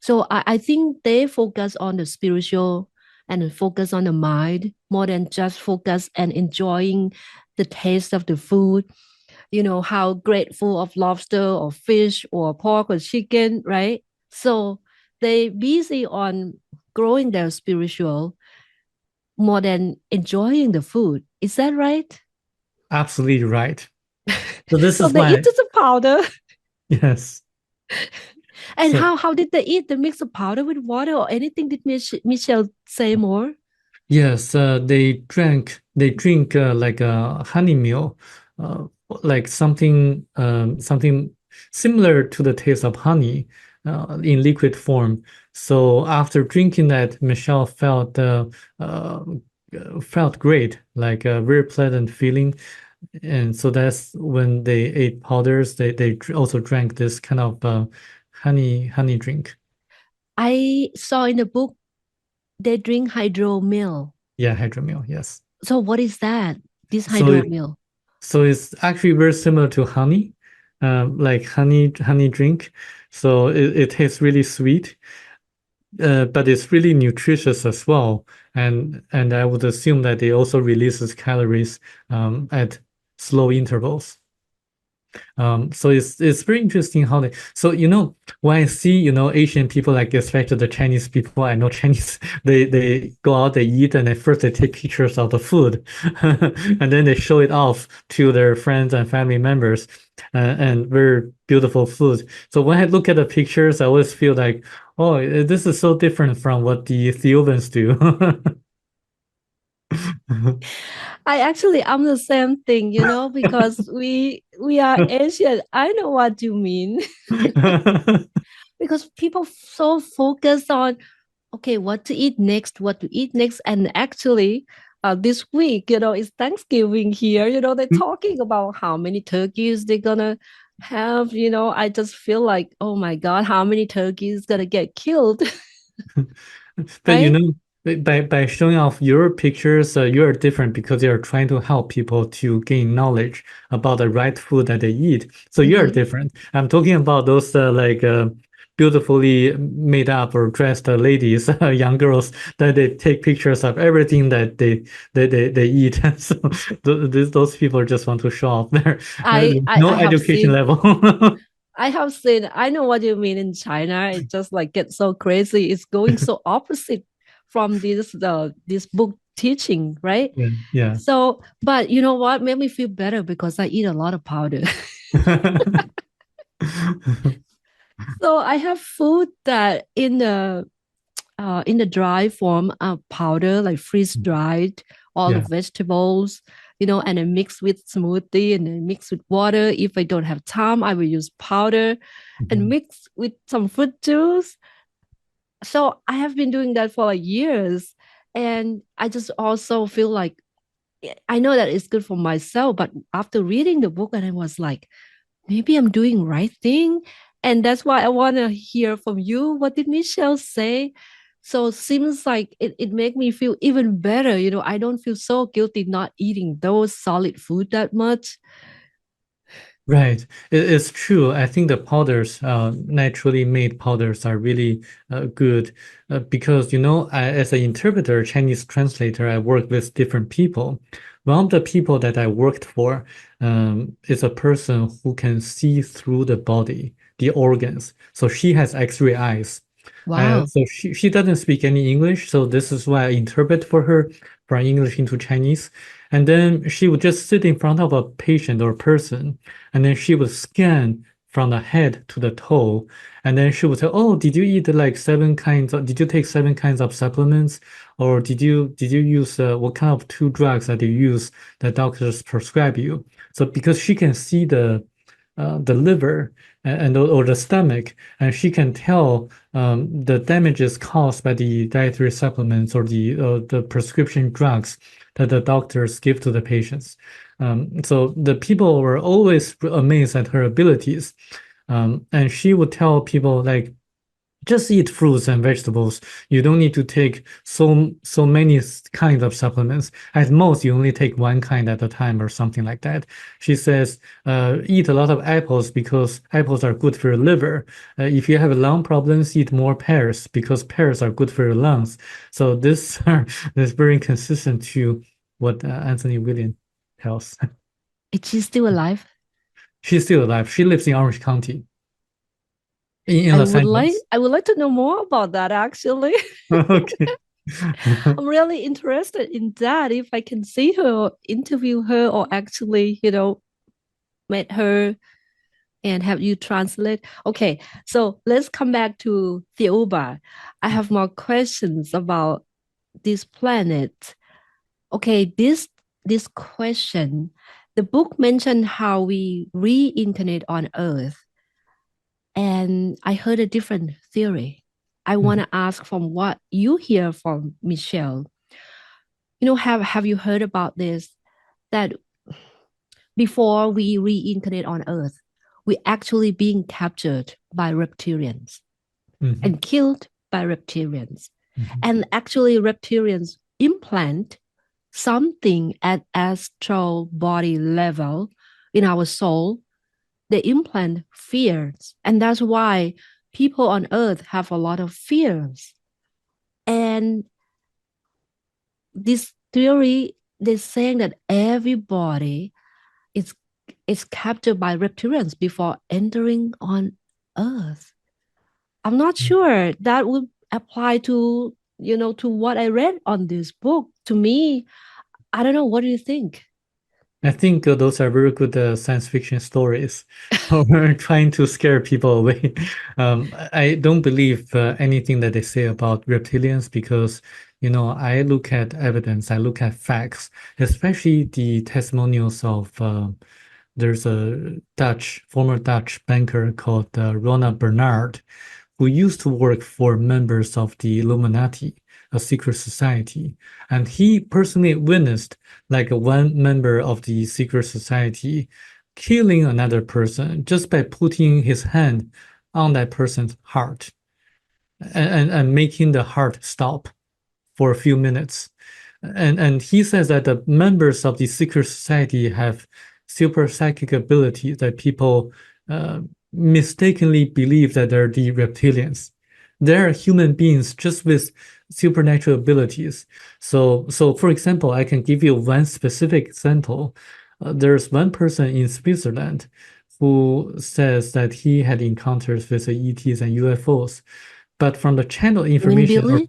So I think they focus on the spiritual and focus on the mind more than just focus and enjoying the taste of the food. How grateful of lobster or fish or pork or chicken, right? So they busy on growing their spiritual more than enjoying the food. Is that right? Absolutely right. So this So is they eat why, just a powder. yes. And So how did they eat? They mix the powder with water or anything? Did Michelle say more? yes, they drink like a honey meal, uh, like something similar to the taste of honey in liquid form. So after drinking that, Michelle uh, felt great, like a very pleasant feeling. And so that's when they ate powders. They also drank this kind of honey drink. I saw in the book they drink hydromel. Yeah, hydromel. Yes. So what is that? This So it hydromel. So it's actually very similar to honey, like honey drink. So it tastes really sweet, but it's really nutritious as well. And I would assume that it also releases calories at slow intervals. So it's very interesting how they. So when I see Asian people, like especially the Chinese people, I know Chinese, they go out, they eat, and at first they take pictures of the food, and then they show it off to their friends and family members, and very beautiful food. So when I look at the pictures, I always feel like, oh, this is so different from what the Ethiopians do. I'm the same thing, because we are Asian. I know what you mean. Because people so focused on, okay, what to eat next, what to eat next. And actually, this week, it's Thanksgiving here. They're talking about how many turkeys they're gonna have. I just feel like, oh my God, how many turkeys gonna get killed, But right? by showing off your pictures, you're different because you're trying to help people to gain knowledge about the right food that they eat. So you're Mm-hmm. different. I'm talking about those beautifully made up or dressed ladies, young girls that they take pictures of everything that they eat. So those people just want to show off their I, I no I have education seen level. I have seen, I know what you mean in China. It just like gets so crazy. It's going so opposite from this book teaching, right? Yeah, yeah. So, but you know what? Made me feel better because I eat a lot of powder. So I have food that in the dry form powder, like freeze dried, all the Yeah. vegetables, and then mix with smoothie and then mix with water. If I don't have time, I will use powder and Mhm. mix with some fruit juice. So I have been doing that for like years. And I just also feel like I know that it's good for myself, but after reading the book, and I was like, maybe I'm doing right thing. And that's why I want to hear from you. What did Michelle say? So it seems like it made me feel even better. I don't feel so guilty not eating those solid food that much. Right. It's true. I think the powders, naturally made powders are really good because, as an interpreter, Chinese translator, I work with different people. One of the people that I worked for is a person who can see through the body, the organs. So she has X-ray eyes. Wow. So she doesn't speak any English, so this is why I interpret for her from English into Chinese. And then she would just sit in front of a patient or person, and then she would scan from the head to the toe. And then she would say, "Oh, did you eat like did you take 7 kinds of supplements? Or did you use what kind of 2 drugs that you use that doctors prescribe you?" So because she can see the liver and or the stomach, and she can tell the damages caused by the dietary supplements or the prescription drugs that the doctors give to the patients. So the people were always amazed at her abilities. And she would tell people like, just eat fruits and vegetables. You don't need to take so many kinds of supplements. At most, you only take 1 kind at a time or something like that. She says, eat a lot of apples because apples are good for your liver. If you have lung problems, eat more pears because pears are good for your lungs. So this is very consistent to what Anthony William tells. Is she still alive? She's still alive. She lives in Orange County in I Los would like Angeles. I would like to know more about that actually. Okay. I'm really interested in that. If I can see her, interview her, or actually, meet her and have you translate. Okay, so let's come back to Theoba. I have more questions about this planet. Okay, this question, the book mentioned how we reincarnate on Earth, and I heard a different theory. I want to ask from what you hear from Michelle. Have you heard about this? That before we reincarnate on Earth, we actually being captured by reptilians Mhm. and killed by reptilians. Mhm. And actually, reptilians implant something at astral body level in our soul. They implant fears. And that's why people on earth have a lot of fears. And this theory, they're saying that everybody is is captured by reptilians before entering on earth. I'm not sure that would apply to what I read on this book. To me, I don't know. What do you think? I think those are very good science fiction stories or trying to scare people away. I don't believe anything that they say about reptilians because, I look at evidence, I look at facts, especially the testimonials of there's a former Dutch banker called Ronald Bernard, who used to work for members of the Illuminati, a secret society. And he personally witnessed like one member of the secret society killing another person just by putting his hand on that person's heart and making the heart stop for a few minutes. And he says that the members of the secret society have super psychic abilities that people uh, mistakenly believe that they're the reptilians. They're human beings just with supernatural abilities. So for example, I can give you one specific example. There's one person in Switzerland who says that he had encounters with the ETs and UFOs, but from the channel You mean information or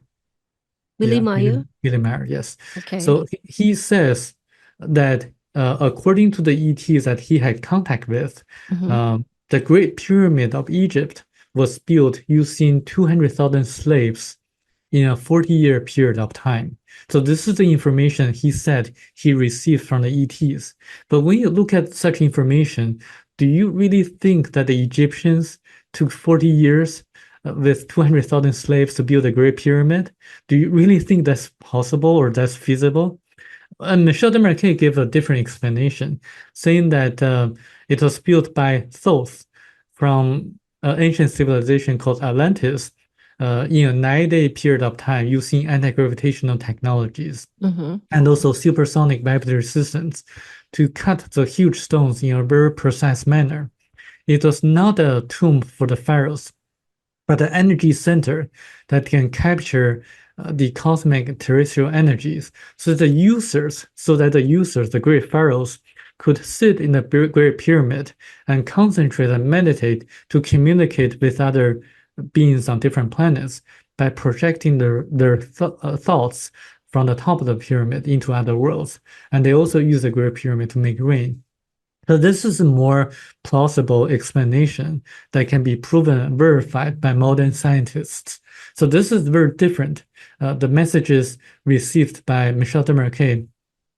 Billy yeah, Meyer? Billy Mayer, yes. Okay. So he says that according to the ETs that he had contact with, Mm-hmm. the Great Pyramid of Egypt was built using 200,000 slaves in a 40-year period of time. So this is the information he said he received from the ETs. But when you look at such information, do you really think that the Egyptians took 40 years with 200,000 slaves to build the Great Pyramid? Do you really think that's possible or that's feasible? And Michel Desmarquet gave a different explanation, saying that it was built by Thoth from an ancient civilization called Atlantis in a 9-day period of time using anti-gravitational technologies Mm-hmm. and also supersonic vibratory systems to cut the huge stones in a very precise manner. It was not a tomb for the pharaohs, but an energy center that can capture the cosmic terrestrial energies so that the users, the great pharaohs, could sit in the Great Pyramid and concentrate and meditate to communicate with other beings on different planets by projecting their thoughts from the top of the pyramid into other worlds. And they also use the Great Pyramid to make rain. So this is a more plausible explanation that can be proven and verified by modern scientists. So this is very different. The messages received by Michel Desmarquet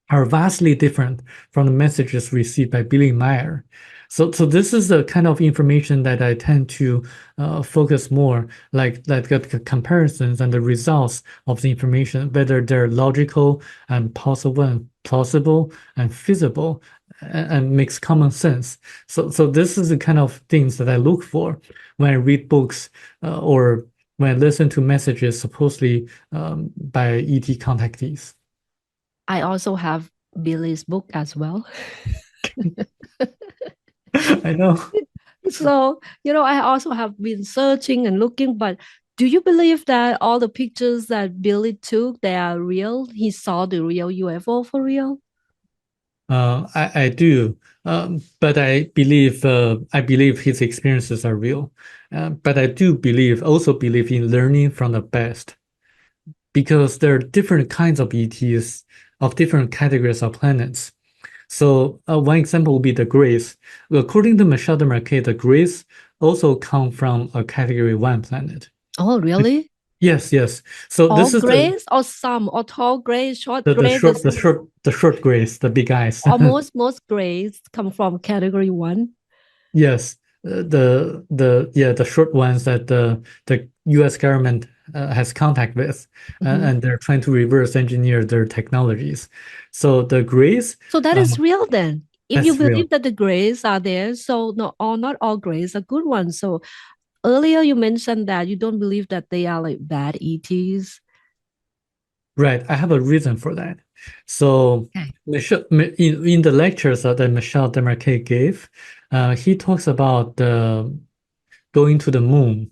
are vastly different from the messages received by Billy Meier. So this is the kind of information that I tend to focus more, like the comparisons and the results of the information, whether they're logical and possible and plausible and feasible and makes common sense. So this is the kind of things that I look for when I read books or when I listen to messages supposedly by ET contactees. I also have Billy's book as well. I know. So, I also have been searching and looking, but do you believe that all the pictures that Billy took, they are real? He saw the real UFO for real? I do, but I believe his experiences are real. But I do also believe in learning from the best because there are different kinds of ETs of different categories of planets. So one example would be the Grays. According to Michel Desmarquet, the Grays also come from a Category 1 planet. Oh, really? Yes, yes. So All this is grays or some, or tall gray, short the gray? short Grays, the big eyes. Almost most grays come from category 1. Yes, the short ones that the U.S. government has contact with, Mhm. and they're trying to reverse engineer their technologies. So the Grays, So that is real then. If you that's real. believe that the grays are there, so not all grays are good ones. So earlier you mentioned that you don't believe that they are like bad ETs. Right, I have a reason for that. So Okay. In the lectures that Michel Desmarquet gave, he talks about going to the moon.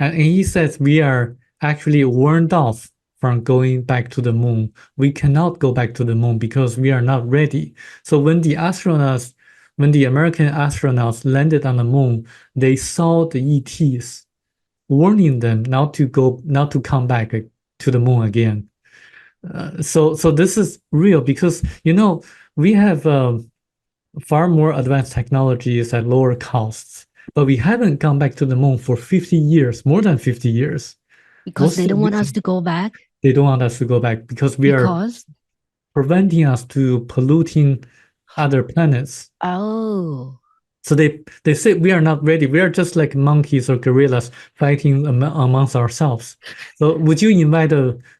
And he says we are actually warned off from going back to the moon. We cannot go back to the moon because we are not ready. So when the American astronauts landed on the moon, they saw the ETs warning them not to come back to the moon again. So this is real because we have far more advanced technologies at lower costs, but we haven't gone back to the moon for 50 years, more than 50 years. Because What's they the don't want us reason? to go back. They don't want us to go back because we are Because, preventing us to polluting other planets. oh, So they say we are not ready. We are just like monkeys or gorillas fighting amongst ourselves. So would you invite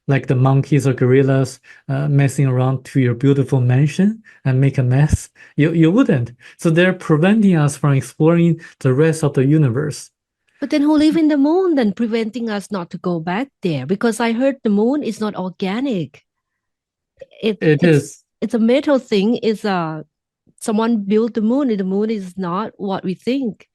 like the monkeys or gorillas messing around to your beautiful mansion and make a mess? You wouldn't. So they're preventing us from exploring the rest of the universe. but then who live in the moon then preventing us not to go back there? Because I heard the moon is not organic. It It it's is. it's a metal thing. It's someone built the moon, and the moon is not what we think.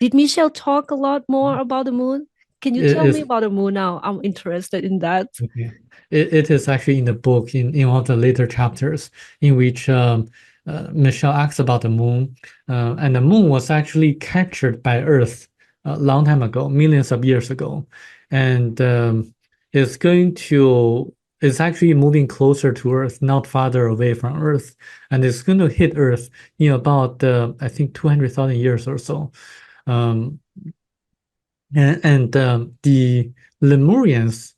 Did Michelle talk a lot more about the moon? Can you It tell me is. about the moon now? I'm interested in that. Okay. It is actually in the book in one of the later chapters in which Michelle asks about the moon, and the moon was actually captured by Earth a long time ago, millions of years ago, and it's going to it's actually moving closer to Earth, not farther away from Earth, and it's going to hit Earth in about I think 200,000 years or so. Um, and the Lemurians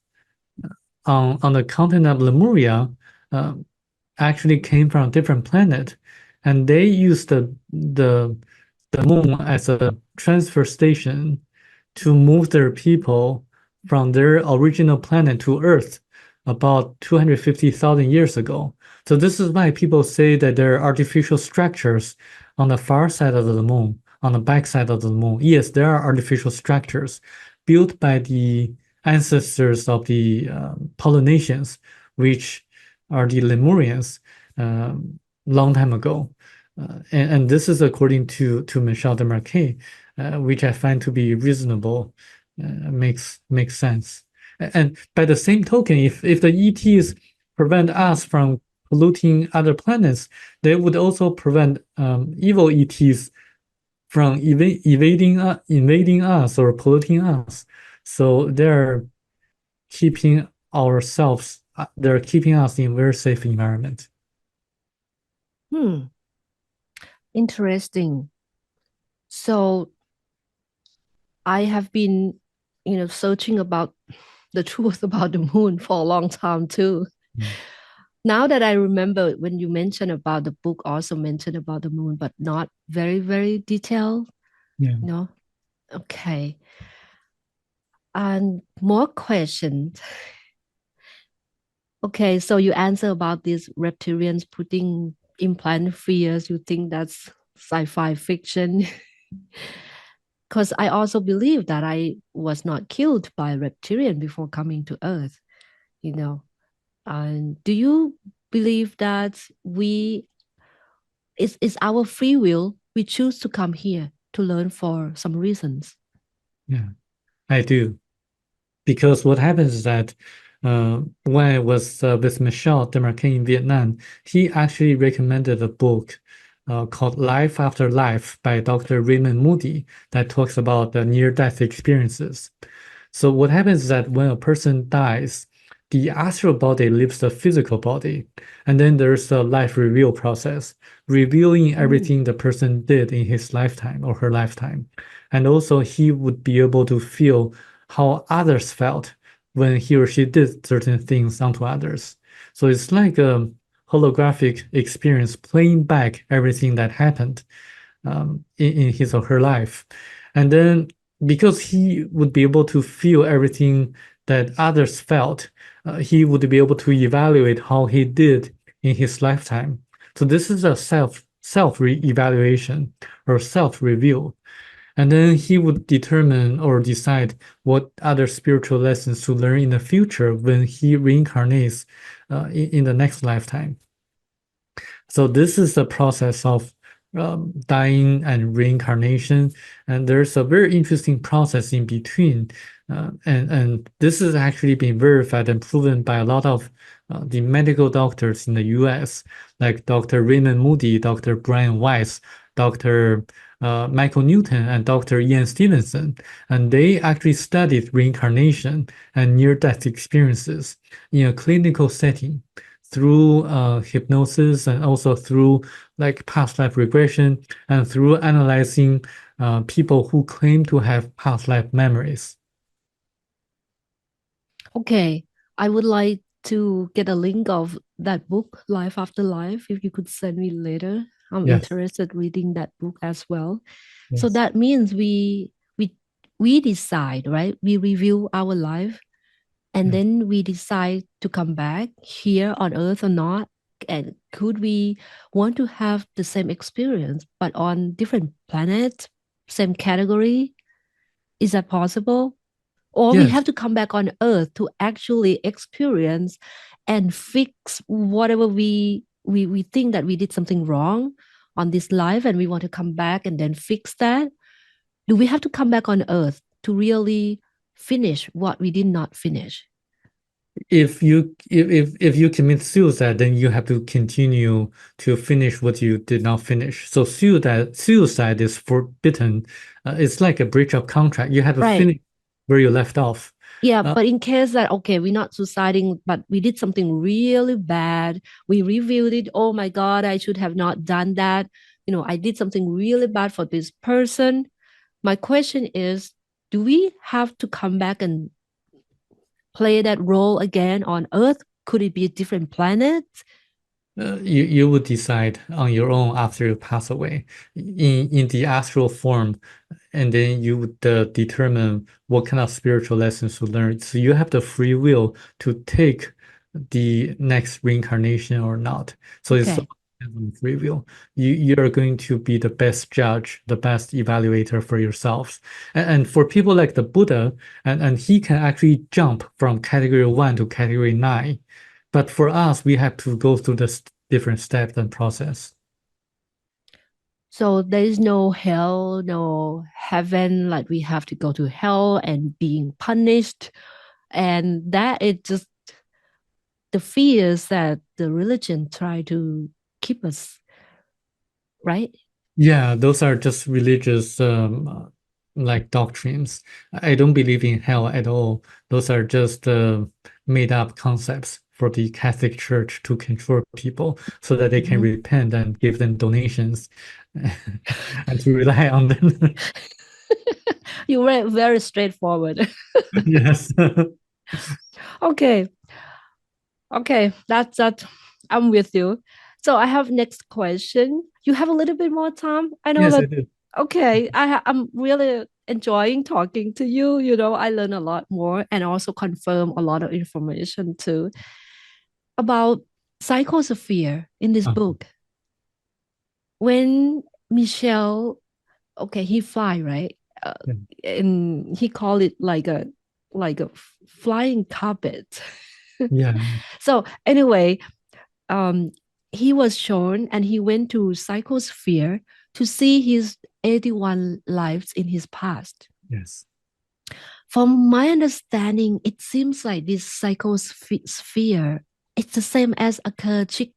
on the continent of Lemuria um, actually came from a different planet, and they used the moon as a transfer station to move their people from their original planet to Earth about 250,000 years ago. So this is why people say that there are artificial structures on the far side of the moon, on the back side of the moon. Yes, there are artificial structures built by the ancestors of the Polynesians, which are the Lemurians, long time ago. And this is according to Michel Desmarquet, which I find to be reasonable, makes sense. And by the same token, if the ETs prevent us from polluting other planets, they would also prevent evil ETs from invading us or polluting us. So they're keeping they're keeping us in a very safe environment. Interesting. So I have been, searching about the truth about the moon for a long time too. Now that I remember when you mentioned about the book, also mentioned about the moon, but not very, very detailed. Yeah. No? Okay. And more questions. Okay, so you answer about these reptilians putting implant fears. You think that's sci-fi fiction? Because I also believe that I was not killed by a reptilian before coming to Earth, you know. And do you believe that it's our free will? We choose to come here to learn for some reasons. Yeah, I do. Because what happens is that when I was with Michel Desmarquet in Vietnam, he actually recommended a book called Life After Life by Dr. Raymond Moody that talks about the near-death experiences. So what happens is that when a person dies, the astral body leaves the physical body, and then there's a life reveal process, revealing everything the person did in his lifetime or her lifetime. And also he would be able to feel how others felt when he or she did certain things onto others. So it's like a holographic experience playing back everything that happened in his or her life. And then because he would be able to feel everything that others felt, he would be able to evaluate how he did in his lifetime. So this is a self re-evaluation or self-review. And then he would determine or decide what other spiritual lessons to learn in the future when he reincarnates in the next lifetime. So this is the process of dying and reincarnation, and there's a very interesting process in between, and this has actually been verified and proven by a lot of the medical doctors in the U.S., like Dr. Raymond Moody, Dr. Brian Weiss, Dr. Michael Newton, and Dr. Ian Stevenson, and they actually studied reincarnation and near-death experiences in a clinical setting through hypnosis and also through like past life regression and through analyzing people who claim to have past life memories. Okay, I would like to get a link of that book, Life After Life, if you could send me later. I'm Yes, interested reading that book as well. So yes, that means we decide, right? We review our life and yes. then we decide to come back here on Earth or not. And could we want to have the same experience but on different planets, same category? Is that possible? Or we Yes. have to come back on Earth to actually experience and fix whatever we think that we did something wrong on this life and we want to come back and then fix that. Do we have to come back on Earth to really finish what we did not finish? If you commit suicide, then you have to continue to finish what you did not finish. So suicide is forbidden. It's like a breach of contract. You have to Right. finish where you left off. Yeah, Uh, but in case that, okay, we're not suiciding, but we did something really bad, we reviewed it. Oh my God, I should have not done that. I did something really bad for this person. My question is, do we have to come back and play that role again on Earth? Could it be a different planet? you would decide on your own after you pass away in the astral form, and then you would determine what kind of spiritual lessons to learn. So you have the free will to take the next reincarnation or not. So it's all Okay. depends on free will. You're going to be the best judge, the best evaluator for yourselves. And for people like the Buddha, and he can actually jump from category 1 to category 9. But for us, we have to go through the different steps and process. So there is no hell, no heaven, like we have to go to hell and being punished. And that is just the fears that the religion try to keep us, right? Yeah, those are just religious like doctrines. I don't believe in hell at all. Those are just made up concepts for the Catholic Church to control people so that they can Mhm. repent and give them donations and to rely on them. You were very straightforward. Yes. Okay. Okay. That's that. I'm with you. So I have next question. You have a little bit more time. I know Yes, I that. did. Okay. I'm really enjoying talking to you. I learn a lot more and also confirm a lot of information too about psychosphere in this Uh, book. When Michelle, okay, he fly, right? Uh, yeah. and he called it like a flying carpet. Yeah. So anyway, um, he was shown and he went to psychosphere to see his 81 lives in his past. Yes. From my understanding, it seems like this psychosphere, it's the same as Akashic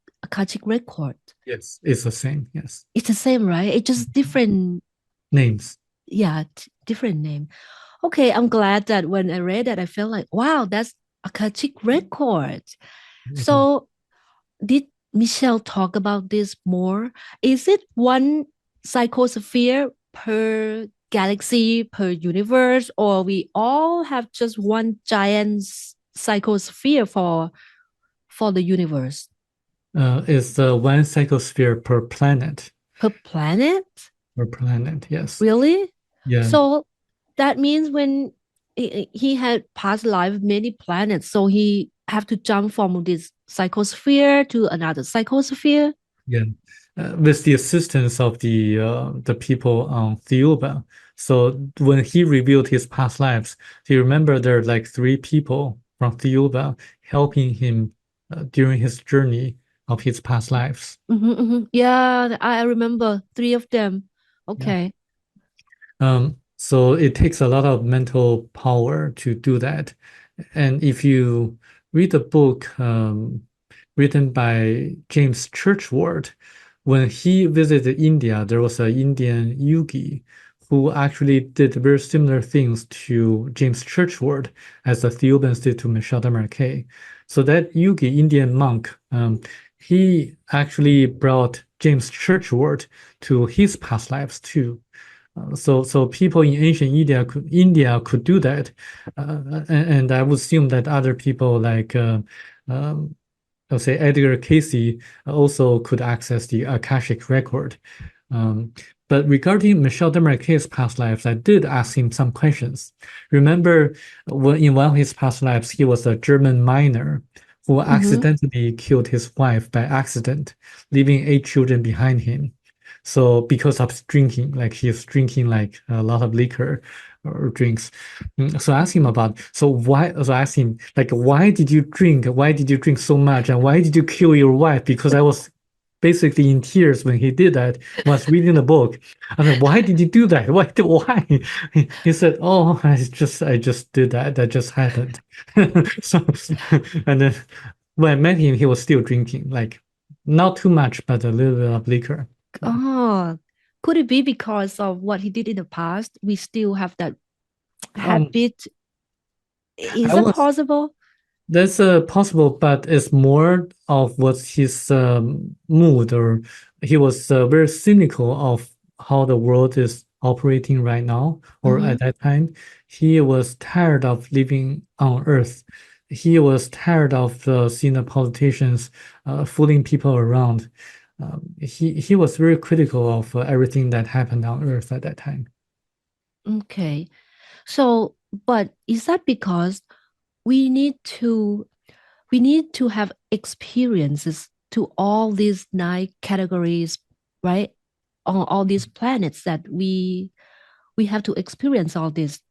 record. Yes. It's the same. Yes. It's the same, right? It's just different, Names. yeah, different name. Okay, I'm glad that when I read that, I felt like, wow, that's Akashic record. It is. So did Michelle talk about this more? Is it one psychosphere per galaxy, per universe, or we all have just one giant psychosphere for the universe? It's the one psychosphere per planet. Per planet? Per planet. Yes. Really? Yeah. So that means when he had past life many planets, so he have to jump from this psychosphere to another psychosphere. Yeah, with the assistance of the people on Thiuba. So when he revealed his past lives, he remembered there are like three people from Thiuba helping him during his journey of his past lives. Yeah, I remember three of them. Yeah. Okay. So it takes a lot of mental power to do that. And if you read the book written by James Churchward, when he visited India, there was an Indian yogi who actually did very similar things to James Churchward as the Theobans did to Michel de Marquet. So that yogi, Indian monk, he actually brought James Churchward to his past lives too. So people in ancient India could do that, and I would assume that other people like um, let's say Edgar Casey also could access the Akashic record. Um, but regarding Michel Demarquet's past lives, I did ask him some questions. Remember, when in one of his past lives, he was a German miner who Mm-hmm. accidentally killed his wife by accident, leaving 8 children behind him. So because of drinking, like he's drinking like a lot of liquor or drinks. So I asked him about, so I asked him like, why did you drink? Why did you drink so much? And why did you kill your wife? Because I was basically in tears when he did that, was reading the book. I mean, why did you do that? Why? He said, oh, I just did that. That just happened. So, and then when I met him, he was still drinking, like not too much, but a little bit of liquor. Yeah. Oh, could it be because of what he did in the past? We still have that Um, habit. Is I that was possible? That's possible, but it's more of what's his mood, or he was very cynical of how the world is operating right now, or Mm-hmm. at that time. He was tired of living on Earth. He was tired of seeing the politicians fooling people around. He was very critical of everything that happened on Earth at that time. Okay. So, but is that because we need to we need to have experiences to all these nine categories, right? On all these planets that we have to experience all this.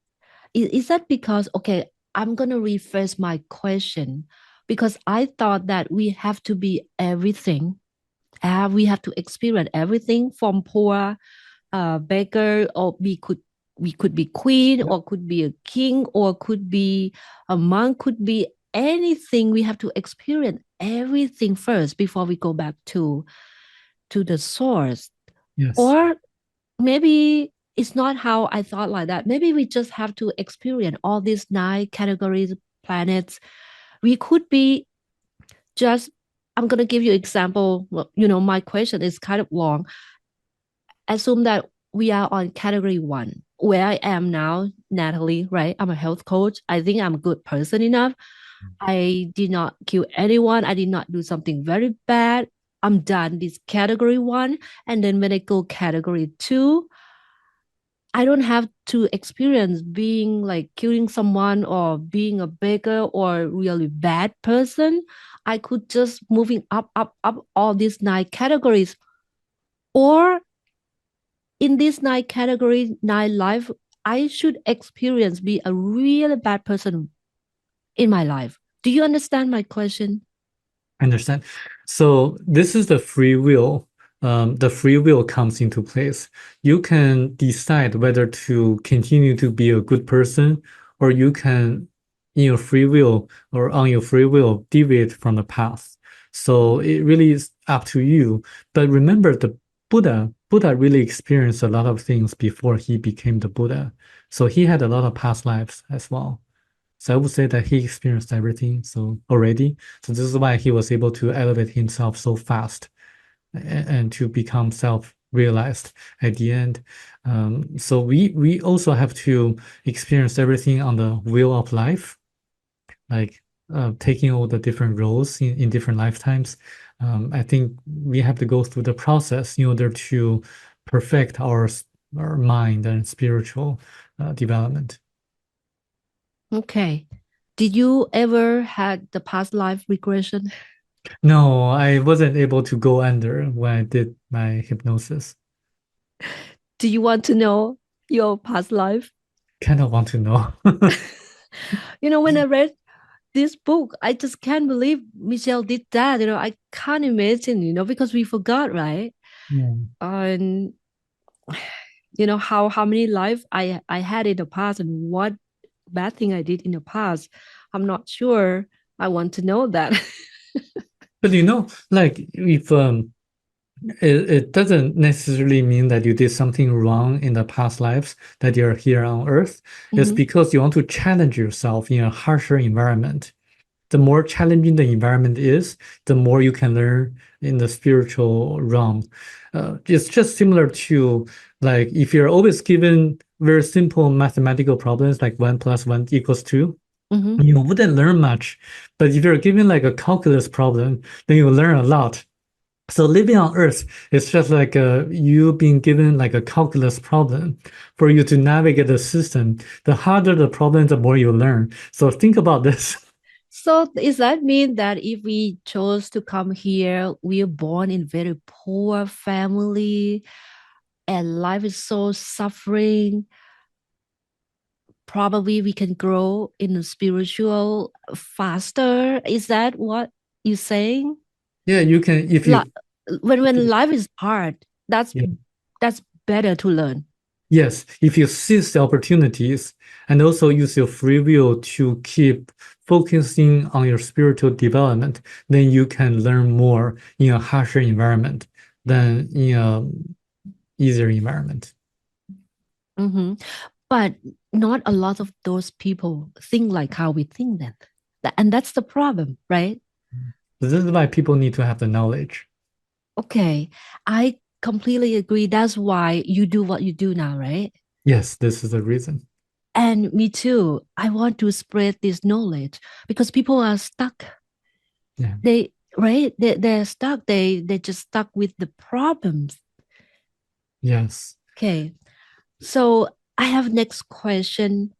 Is that because, okay, I'm gonna rephrase my question because I thought that we have to be everything. We have to experience everything from poor beggar, or we could be queen, Yep. or could be a king, or could be a monk, could be anything. We have to experience everything first before we go back to the source. Yes. Or maybe it's not how I thought like that. Maybe we just have to experience all these nine categories, planets. We could be just, I'm going to give you example. Well, my question is kind of long. Assume that we are on category one, where I am now, Natalie, right? I'm a health coach. I think I'm a good person enough. I did not kill anyone. I did not do something very bad. I'm done this category one. And then when I go category two, I don't have to experience being like killing someone or being a beggar or really bad person. I could just moving up, up, up all these nine categories. Or in this nine category, nine life, I should experience be a really bad person in my life. Do you understand my question? I understand. So this is the free will. The free will comes into place. You can decide whether to continue to be a good person, or you can, in your free will or on your free will, deviate from the path. So it really is up to you. But remember, the Buddha really experienced a lot of things before he became the Buddha. So he had a lot of past lives as well. So I would say that he experienced everything so already. So this is why he was able to elevate himself so fast and to become self-realized at the end. So we also have to experience everything on the wheel of life, like taking all the different roles in different lifetimes. I think we have to go through the process in order to perfect our mind and spiritual development. Okay. Did you ever had the past life regression? No, I wasn't able to go under when I did my hypnosis. Do you want to know your past life? Kind of want to know. When I read this book, I just can't believe Michelle did that. I can't imagine, because we forgot, right? Yeah. And how many life I had in the past and what bad thing I did in the past. I'm not sure. I want to know that. But like if it doesn't necessarily mean that you did something wrong in the past lives that you're here on Earth. It's Mhm. because you want to challenge yourself in a harsher environment. The more challenging the environment is, the more you can learn in the spiritual realm. It's just similar to like if you're always given very simple mathematical problems like 1 + 1 = 2, Mhm. you wouldn't learn much. But if you're given like a calculus problem, then you learn a lot. So living on Earth is just like you being given like a calculus problem for you to navigate the system. The harder the problem, the more you learn. So think about this. So does that mean that if we chose to come here, we are born in very poor family and life is so suffering, probably we can grow in the spiritual faster? Is that what you're saying? Yeah, you can if Like you when life is hard, that's yeah. that's better to learn. Yes, if you seize the opportunities and also use your free will to keep focusing on your spiritual development, then you can learn more in a harsher environment than in a easier environment. Mhm. But not a lot of those people think like how we think then. And that's the problem, right? So this is why people need to have the knowledge. Okay, I completely agree. That's why you do what you do now, right? Yes, this is the reason. And me too. I want to spread this knowledge because people are stuck. Yeah. They right? They're stuck. They just stuck with the problems. Yes. Okay. So I have next question,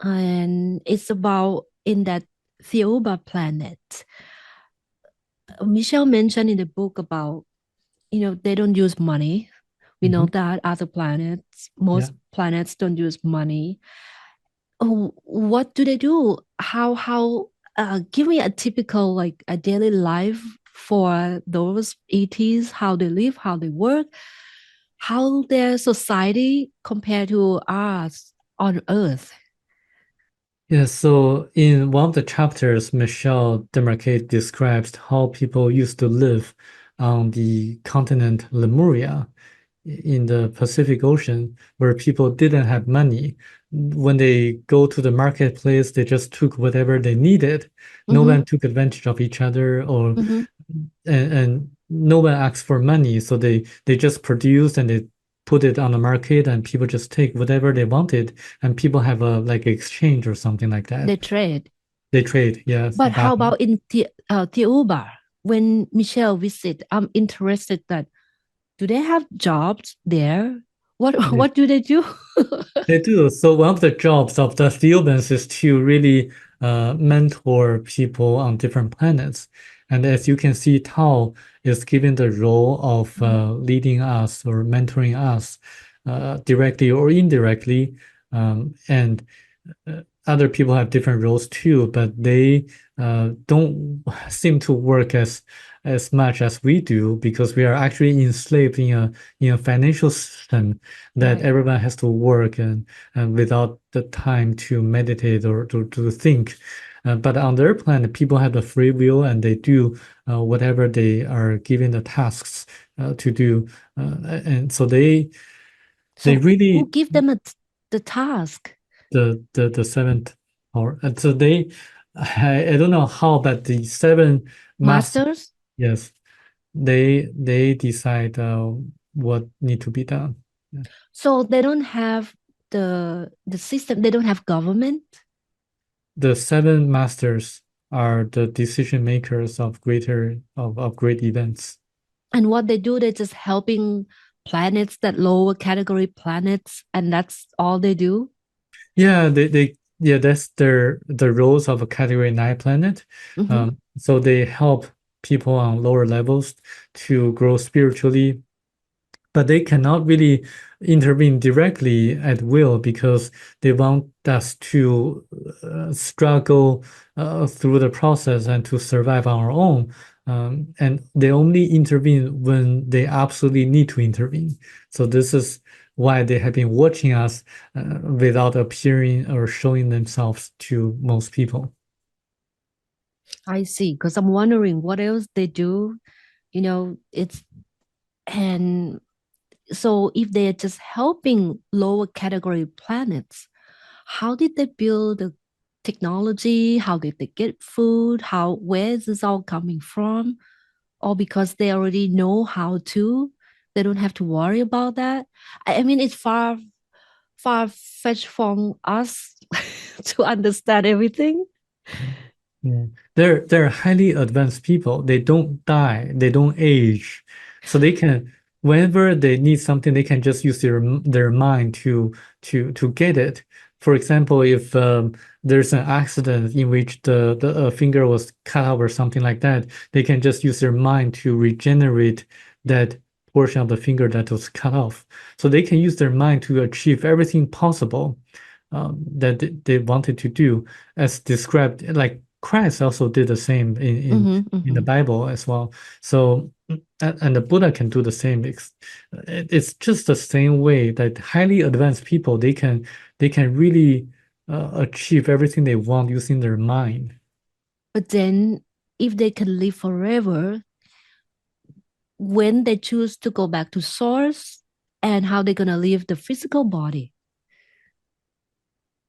and it's about in that Theoba planet. Michelle mentioned in the book about, they don't use money. We know Hmm. that other planets, Yeah. most planets don't use money. Oh, what do they do? Give me a typical, like a daily life for those ETs, how they live, how they work, how their society compared to us on Earth. Yeah, so in one of the chapters, Michelle Demarque describes how people used to live on the continent Lemuria in the Pacific Ocean, where people didn't have money. When they go to the marketplace, they just took whatever they needed. No Mm-hmm, one took advantage of each other, or mm-hmm. and no one asked for money, so they just produced and they put it on the market, and people just take whatever they wanted, and people have a like exchange or something like They that. trade. They trade, yes, But how barter. about in Tiuba? When Michelle visit, I'm interested that do they have jobs there? What They, what do they do? they do. So one of the jobs of the Theobans is to really mentor people on different planets. And as you can see, Tao is given the role of leading us or mentoring us directly or indirectly. And other people have different roles too, but they don't seem to work as much as we do because we are actually enslaved in a financial system that Right. everyone has to work and without the time to meditate or to think. But on their planet, people have the free will and they do whatever they are given the tasks to do, and so they So who really give them the task? the seventh power. And so I don't know how, but the seven masters, Masters? yes, they decide what need to be done. Yeah. So they don't have the system, they don't have government. The seven masters are the decision makers of great events. And what they do, they're just helping planets, that lower category planets, and that's all they do. Yeah, yeah, that's the roles of a category 9 planet. Mm-hmm. So they help people on lower levels to grow spiritually, but they cannot really intervene directly at will because they want us to struggle through the process and to survive on our own. And they only intervene when they absolutely need to intervene. So this is why they have been watching us without appearing or showing themselves to most people. I see. Because I'm wondering what else they do. It's and so if they're just helping lower category planets, how did they build the technology? How did they get food? Where is this all coming from? Or because they already know how to, they don't have to worry about that. I mean, it's far fetched from us to understand everything. Yeah. They're highly advanced people. They don't die, they don't age. So they can whenever they need something, they can just use their mind to get it. For example, if there's an accident in which the finger was cut off or something like that, they can just use their mind to regenerate that portion of the finger that was cut off. So they can use their mind to achieve everything possible that they wanted to do, as described. Like Christ also did the same Mm-hmm, in the mm-hmm. Bible as well. So and the Buddha can do the same. It's just the same way that highly advanced people they can really achieve everything they want using their mind. But then, if they can live forever, when they choose to go back to source, and how they're gonna leave the physical body.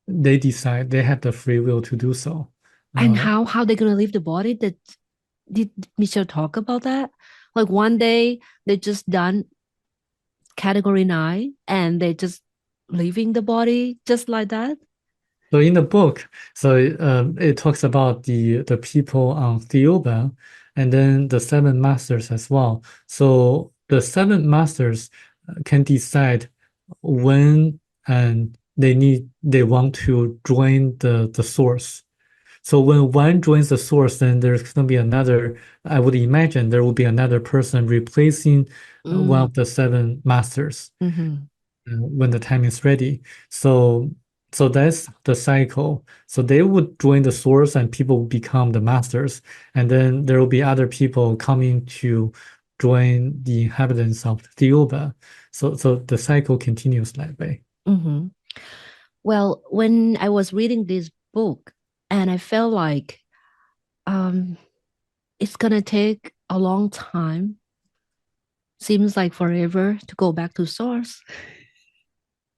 they decide they have the free will to do so. And Uh, how they gonna leave the body? Did Michelle talk about that? Like one day they just done category 9 and they just leaving the body just like that? so in the book, so it talks about the people on Theoba, and then the seven masters as well. So the seven masters can decide when and they want to join the source. So when one joins the source, then there's going to be another, I would imagine there will be another person replacing one Mm, of the seven masters mhm, when the time is ready. So so that's the cycle. So they would join the source and people will become the masters. And then there will be other people coming to join the inhabitants of Theoba. So the cycle continues that way. mhm. Well, when I was reading this book and I felt like um, it's gonna take a long time, seems like forever to go back to source.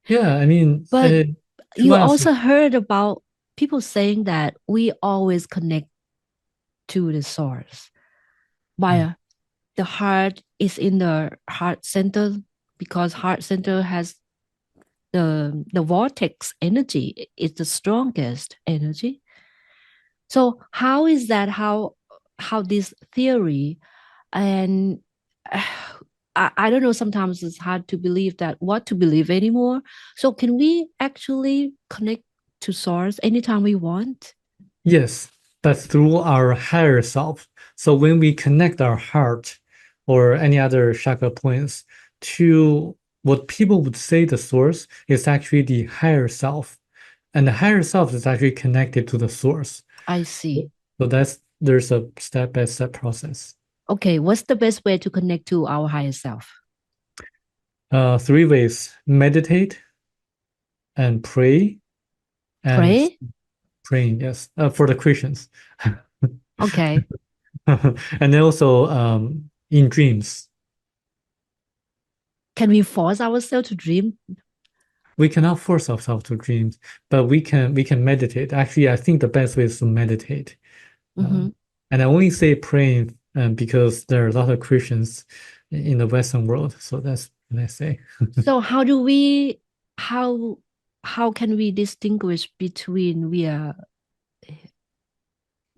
Yeah, I mean, But to you us, also heard about people saying that we always connect to the source yeah. by the heart is in the heart center because heart center has the vortex energy is the strongest energy. So how is that how this theory and I don't know, sometimes it's hard to believe that what to believe anymore. So can we actually connect to source anytime we want? Yes, that's through our higher self. So when we connect our heart or any other chakra points to what people would say the source is actually the higher self. And the higher self is actually connected to the source. I see. So there's a step-by-step process. Okay, what's the best way to connect to our higher self? Three ways: meditate and pray and Pray? praying, yes, for the Christians. Okay. And then also in dreams. Can we force ourselves to dream? We cannot force ourselves to dream, but we can meditate. Actually, I think the best way is to meditate. Mm-hmm. And I only say praying because there are a lot of Christians in the Western world, so that's what I say. So how do we how how can we distinguish between we are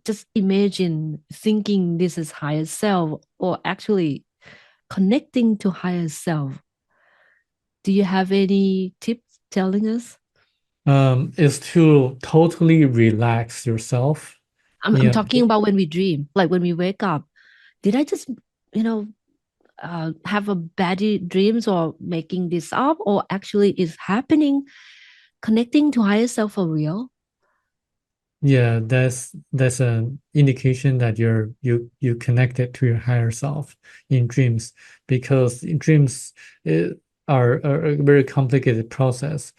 just imagine thinking this is higher self or actually connecting to higher self? Do you have any tips telling us? Is to totally relax yourself. I'm Yeah, talking about when we dream, like when we wake up. Did I just, you know, have a bad dreams or making this up, or actually is happening? Connecting to higher self for real? yeah, that's an indication that you connected to your higher self in dreams because in dreams eh, are a very complicated process.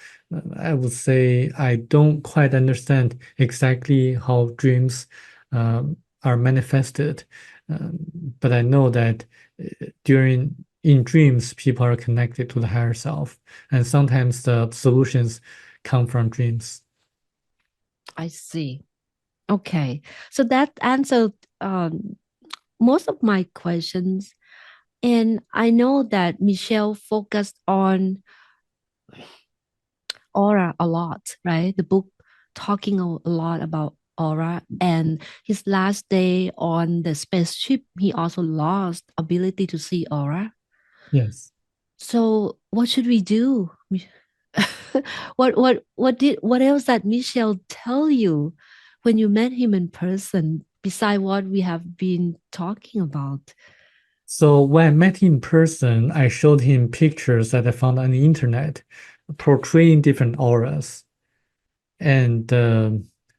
I would say I don't quite understand exactly how dreams are manifested, um, but I know that during in dreams people are connected to the higher self, and sometimes the solutions come from dreams. I see. Okay. So that answered most of my questions. And I know that Michelle focused on aura a lot, right? The book talking a lot about aura. And his last day on the spaceship, he also lost ability to see aura. Yes. So what should we do? What else did Michelle tell you when you met him in person, beside what we have been talking about? So when I met him in person, I showed him pictures that I found on the internet portraying different auras. And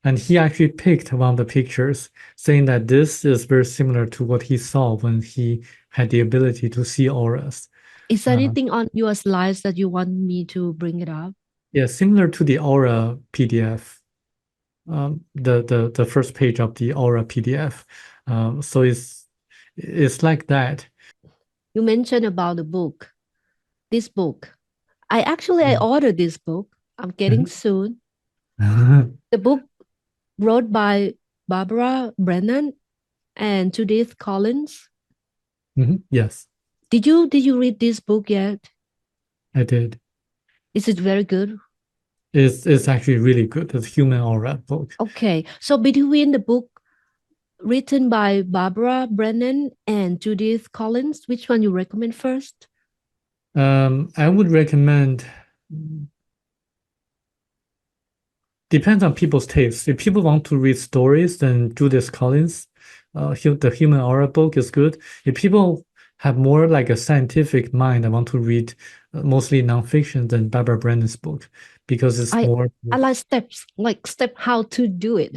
and he actually picked one of the pictures, saying that this is very similar to what he saw when he had the ability to see auras. Is there Uh, anything on your slides that you want me to bring it up? yeah, similar to the aura PDF, the first page of the aura PDF. So it's like that. You mentioned about the book, this book. I Mhm. ordered this book. I'm getting soon. The book wrote by Barbara Brennan and Judith Collins. Yes, Did you read this book yet? I did. Is it very good? It's actually really good. It's Human Aura book. Okay. So between the book written by Barbara Brennan and Judith Collins, which one you recommend first? I would recommend, depends on people's taste. If people want to read stories, then Judith Collins, the Human Aura book is good. If people have more like a scientific mind and want to read mostly nonfiction, then Barbara Brennan's book, because it's I more I like steps, like step how to do it.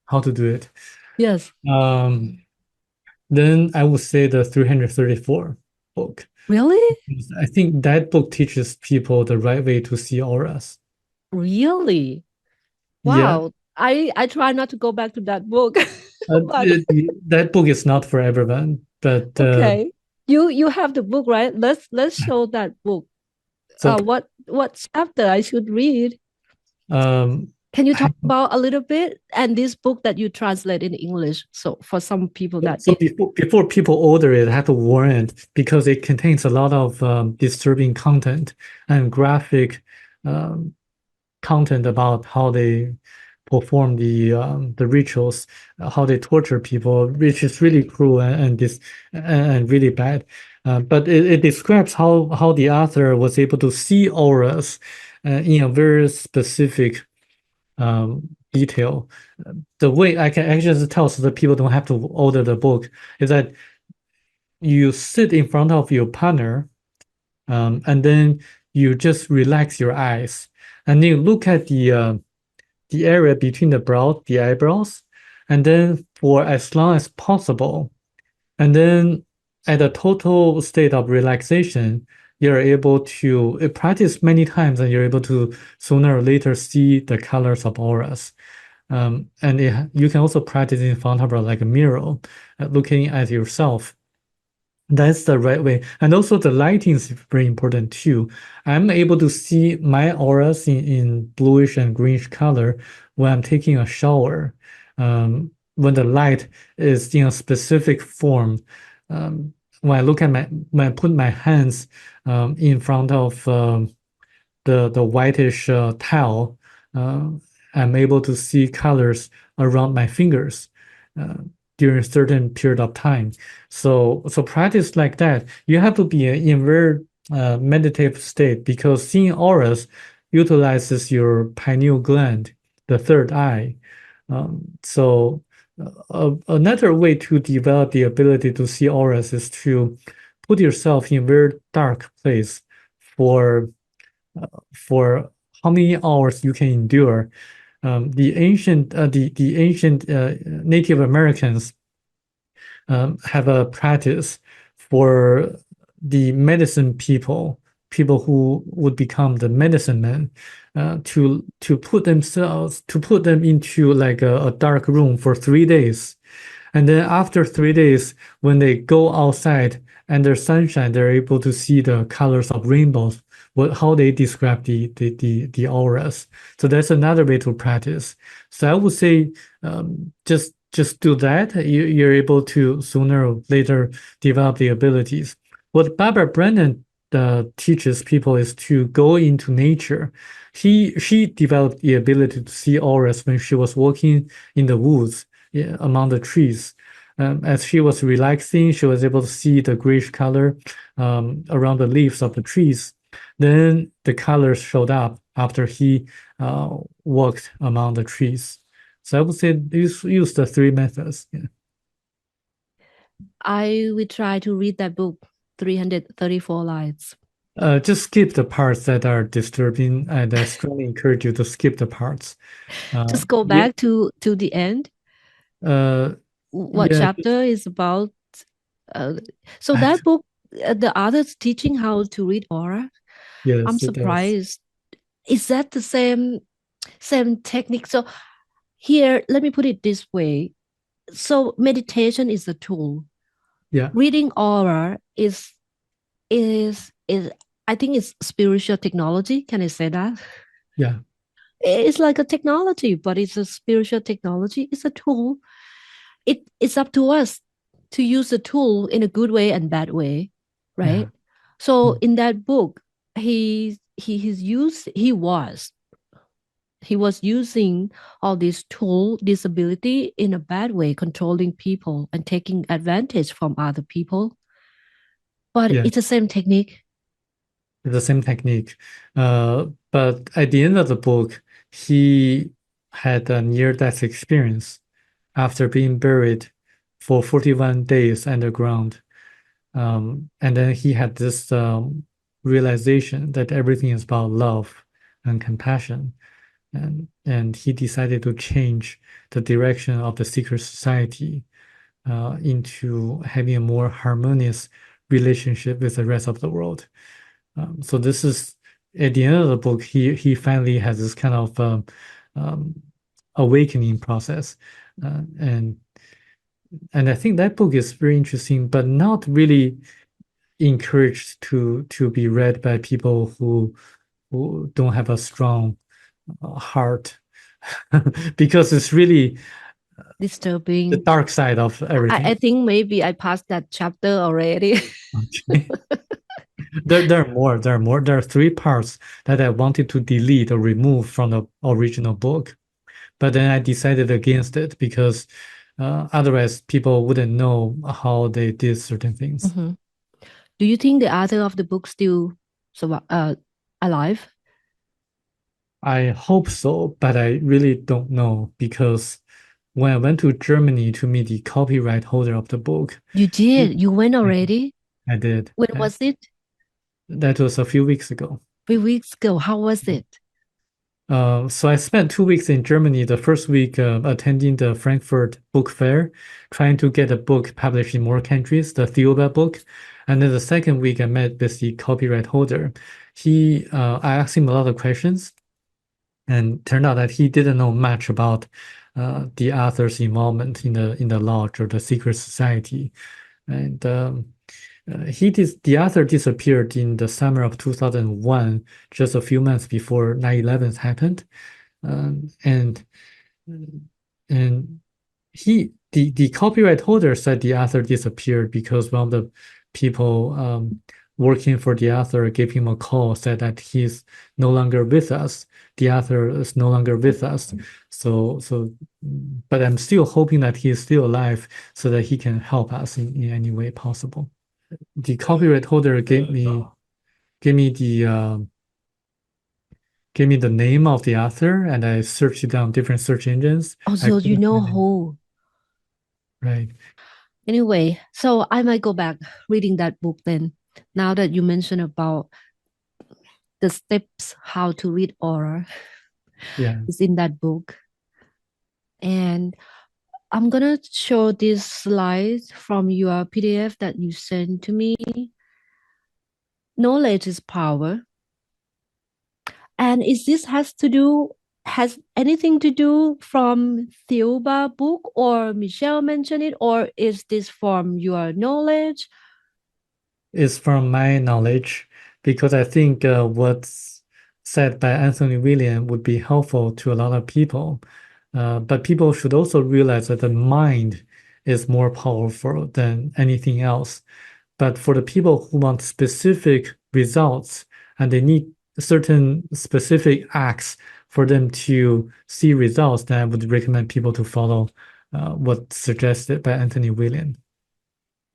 how to do it. Yes. Then I would say the 334 book. Really? I think that book teaches people the right way to see auras. Really? Yeah, Wow. I try not to go back to that book. But that book is not for everyone, but okay. You have the book, right? Let's show that book. so What chapter I should read? um, Can you talk about a little bit? And this book that you translate in English. So for some people that so before people order it, I have to warn it because it contains a lot of disturbing content and graphic um, content about how they perform the rituals, how they torture people, which is really cruel and this and really bad. But it describes how the author was able to see auras in a very specific detail. The way I can actually just tell so that people don't have to order the book is that you sit in front of your partner, and then you just relax your eyes, and you look at the area between the eyebrows, and then for as long as possible, and then at a total state of relaxation, you're able to practice many times, and you're able to sooner or later see the colors of auras. And you can also practice in front of like a mirror, looking at yourself. That's the right way. And also the lighting is very important too. I'm able to see my auras in bluish and greenish color when I'm taking a shower. When the light is in a specific form. When I look at when I put my hands in front of the whitish towel, uh, I'm able to see colors around my fingers uh, during a certain period of time. So practice like that, you have to be in very meditative state because seeing auras utilizes your pineal gland, the third eye. So another way to develop the ability to see auras is to put yourself in a very dark place for for how many hours you can endure. The ancient Native Americans have a practice for the medicine people, people who would become the medicine men, to put them into like a dark room for 3 days. And then after 3 days, when they go outside under sunshine, they're able to see the colors of rainbows, how they describe the auras. So that's another way to practice. So I would say just do that. You're able to sooner or later develop the abilities. What Barbara Brennan teaches people is to go into nature. She developed the ability to see auras when she was walking in the woods, yeah, among the trees. As she was relaxing, she was able to see the grayish color around the leaves of the trees. Then the colors showed up after he walked among the trees. So I would say use the three methods. Yeah. I will try to read that book, 334 Lights. Just skip the parts that are disturbing, and I strongly encourage you to skip the parts. Just go Yeah, back to the end. uh, What yeah, chapter is about? Uh, so I, that book, the others teaching how to read aura. I'm yes, it does. surprised. Is that the same technique? So here, let me put it this way. So meditation is a tool. Yeah, Reading aura is I think it's spiritual technology. Can I say that? yeah, It's like a technology, but it's a spiritual technology. It's a tool. It's up to us to use the tool in a good way and bad way, Yeah. right? So Mm. in that book, he was using all this tool, this ability in a bad way, controlling people and taking advantage from other people. But Yeah. it's the same technique. The same technique. But at the end of the book, he had a near-death experience after being buried for 41 days underground. And then he had this realization that everything is about love and compassion. And he decided to change the direction of the secret society into having a more harmonious relationship with the rest of the world. So this is at the end of the book, he finally has this kind of um, awakening process, and I think that book is very interesting, but not really encouraged to be read by people who don't have a strong heart, because it's really the Disturbing. dark side of I everything. think maybe I passed that chapter already. Okay. There are three parts that I wanted to delete or remove from the original book. But then I decided against it because otherwise people wouldn't know how they did certain things. Mhm. Do you think the author of the book still alive? I hope so, but I really don't know because when I went to Germany to meet the copyright holder of the book, You he, did. You went I, already? I did. When was it? That was a few weeks ago. 3 weeks ago. How was it? So I spent 2 weeks in Germany. The first week attending the Frankfurt Book Fair, trying to get a book published in more countries, the Theoba book. And then the second week, I met with the copyright holder. I asked him a lot of questions, and turned out that he didn't know much about the author's involvement in the lodge or the secret society. And the author disappeared in the summer of 2001, just a few months before 9/11 happened. Um, and and the copyright holder said the author disappeared because one of the people working for the author gave him a call, said that he's no longer with us. The author is no longer with us. But I'm still hoping that he is still alive so that he can help us in any way possible. The copyright holder gave me the name of the author, and I searched it on different search engines. Oh, I so you couldn't know find it. who. Right. Anyway, so I might go back reading that book then. Now that you mentioned about the steps how to read aura Yeah. is in that book. And I'm gonna show this slide from your PDF that you sent to me. Knowledge is power. And is this has anything to do from Theoba book or Michelle mentioned it, or is this from your knowledge? It's from my knowledge because I think what's said by Anthony William would be helpful to a lot of people. But people should also realize that the mind is more powerful than anything else. But for the people who want specific results and they need certain specific acts for them to see results, then I would recommend people to follow what's suggested by Anthony William.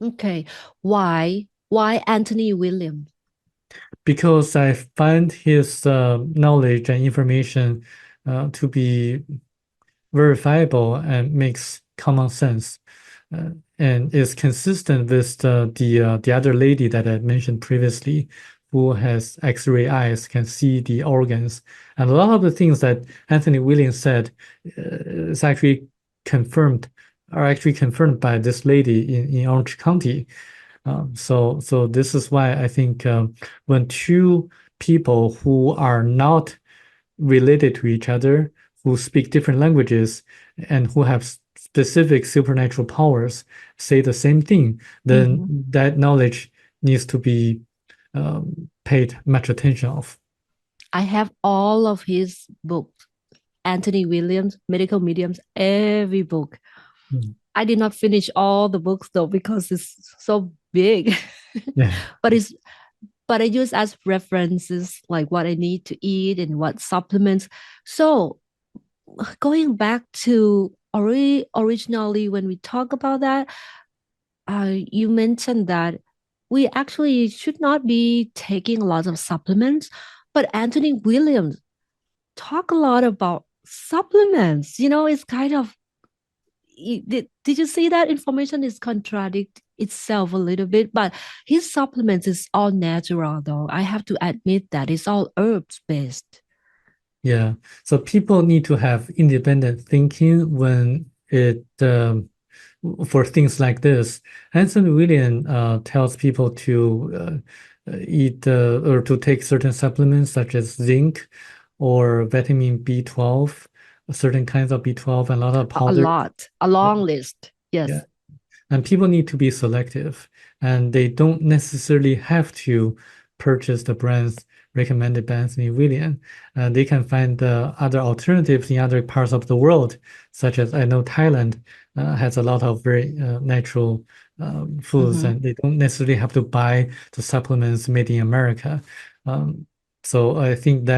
Okay. Why Anthony Williams? Because I find his knowledge and information to be verifiable and makes common sense, and is consistent with the other lady that I mentioned previously, who has X-ray eyes, can see the organs, and a lot of the things that Anthony Williams said is actually confirmed are actually confirmed by this lady in Orange County. So this is why I think when two people who are not related to each other, who speak different languages, and who have specific supernatural powers say the same thing, then that knowledge needs to be paid much attention of. I have all of his books. Anthony Williams, Medical Mediums, every book. Mm. I did not finish all the books though because it's so big. Yeah. but it's but I use as references like what I need to eat and what supplements. So going back to originally when we talk about that, you mentioned that we actually should not be taking lots of supplements, but Anthony Williams talk a lot about supplements. It's kind of did you see that information is contradict itself a little bit, but his supplements is all natural though. I have to admit that it's all herbs based. Yeah. So people need to have independent thinking when it for things like this. Anthony William tells people to eat or to take certain supplements such as zinc or vitamin B12, certain kinds of B12, and a lot of A powder. lot, a long list. Yeah. Yes. And people need to be selective, and they don't necessarily have to purchase the brands recommended by Anthony William. They can find other alternatives in other parts of the world, such as I know Thailand has a lot of very natural foods, Mm-hmm. and they don't necessarily have to buy the supplements made in America. Um, so I think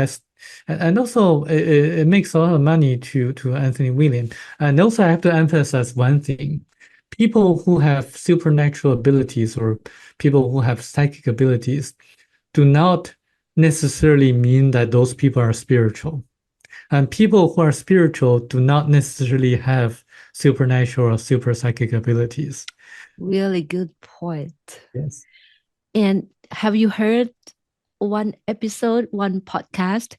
and also it makes a lot of money to Anthony William. And also I have to emphasize one thing. People who have supernatural abilities or people who have psychic abilities do not necessarily mean that those people are spiritual. And people who are spiritual do not necessarily have supernatural or super psychic abilities. Really good point. Yes. And have you heard one episode, one podcast?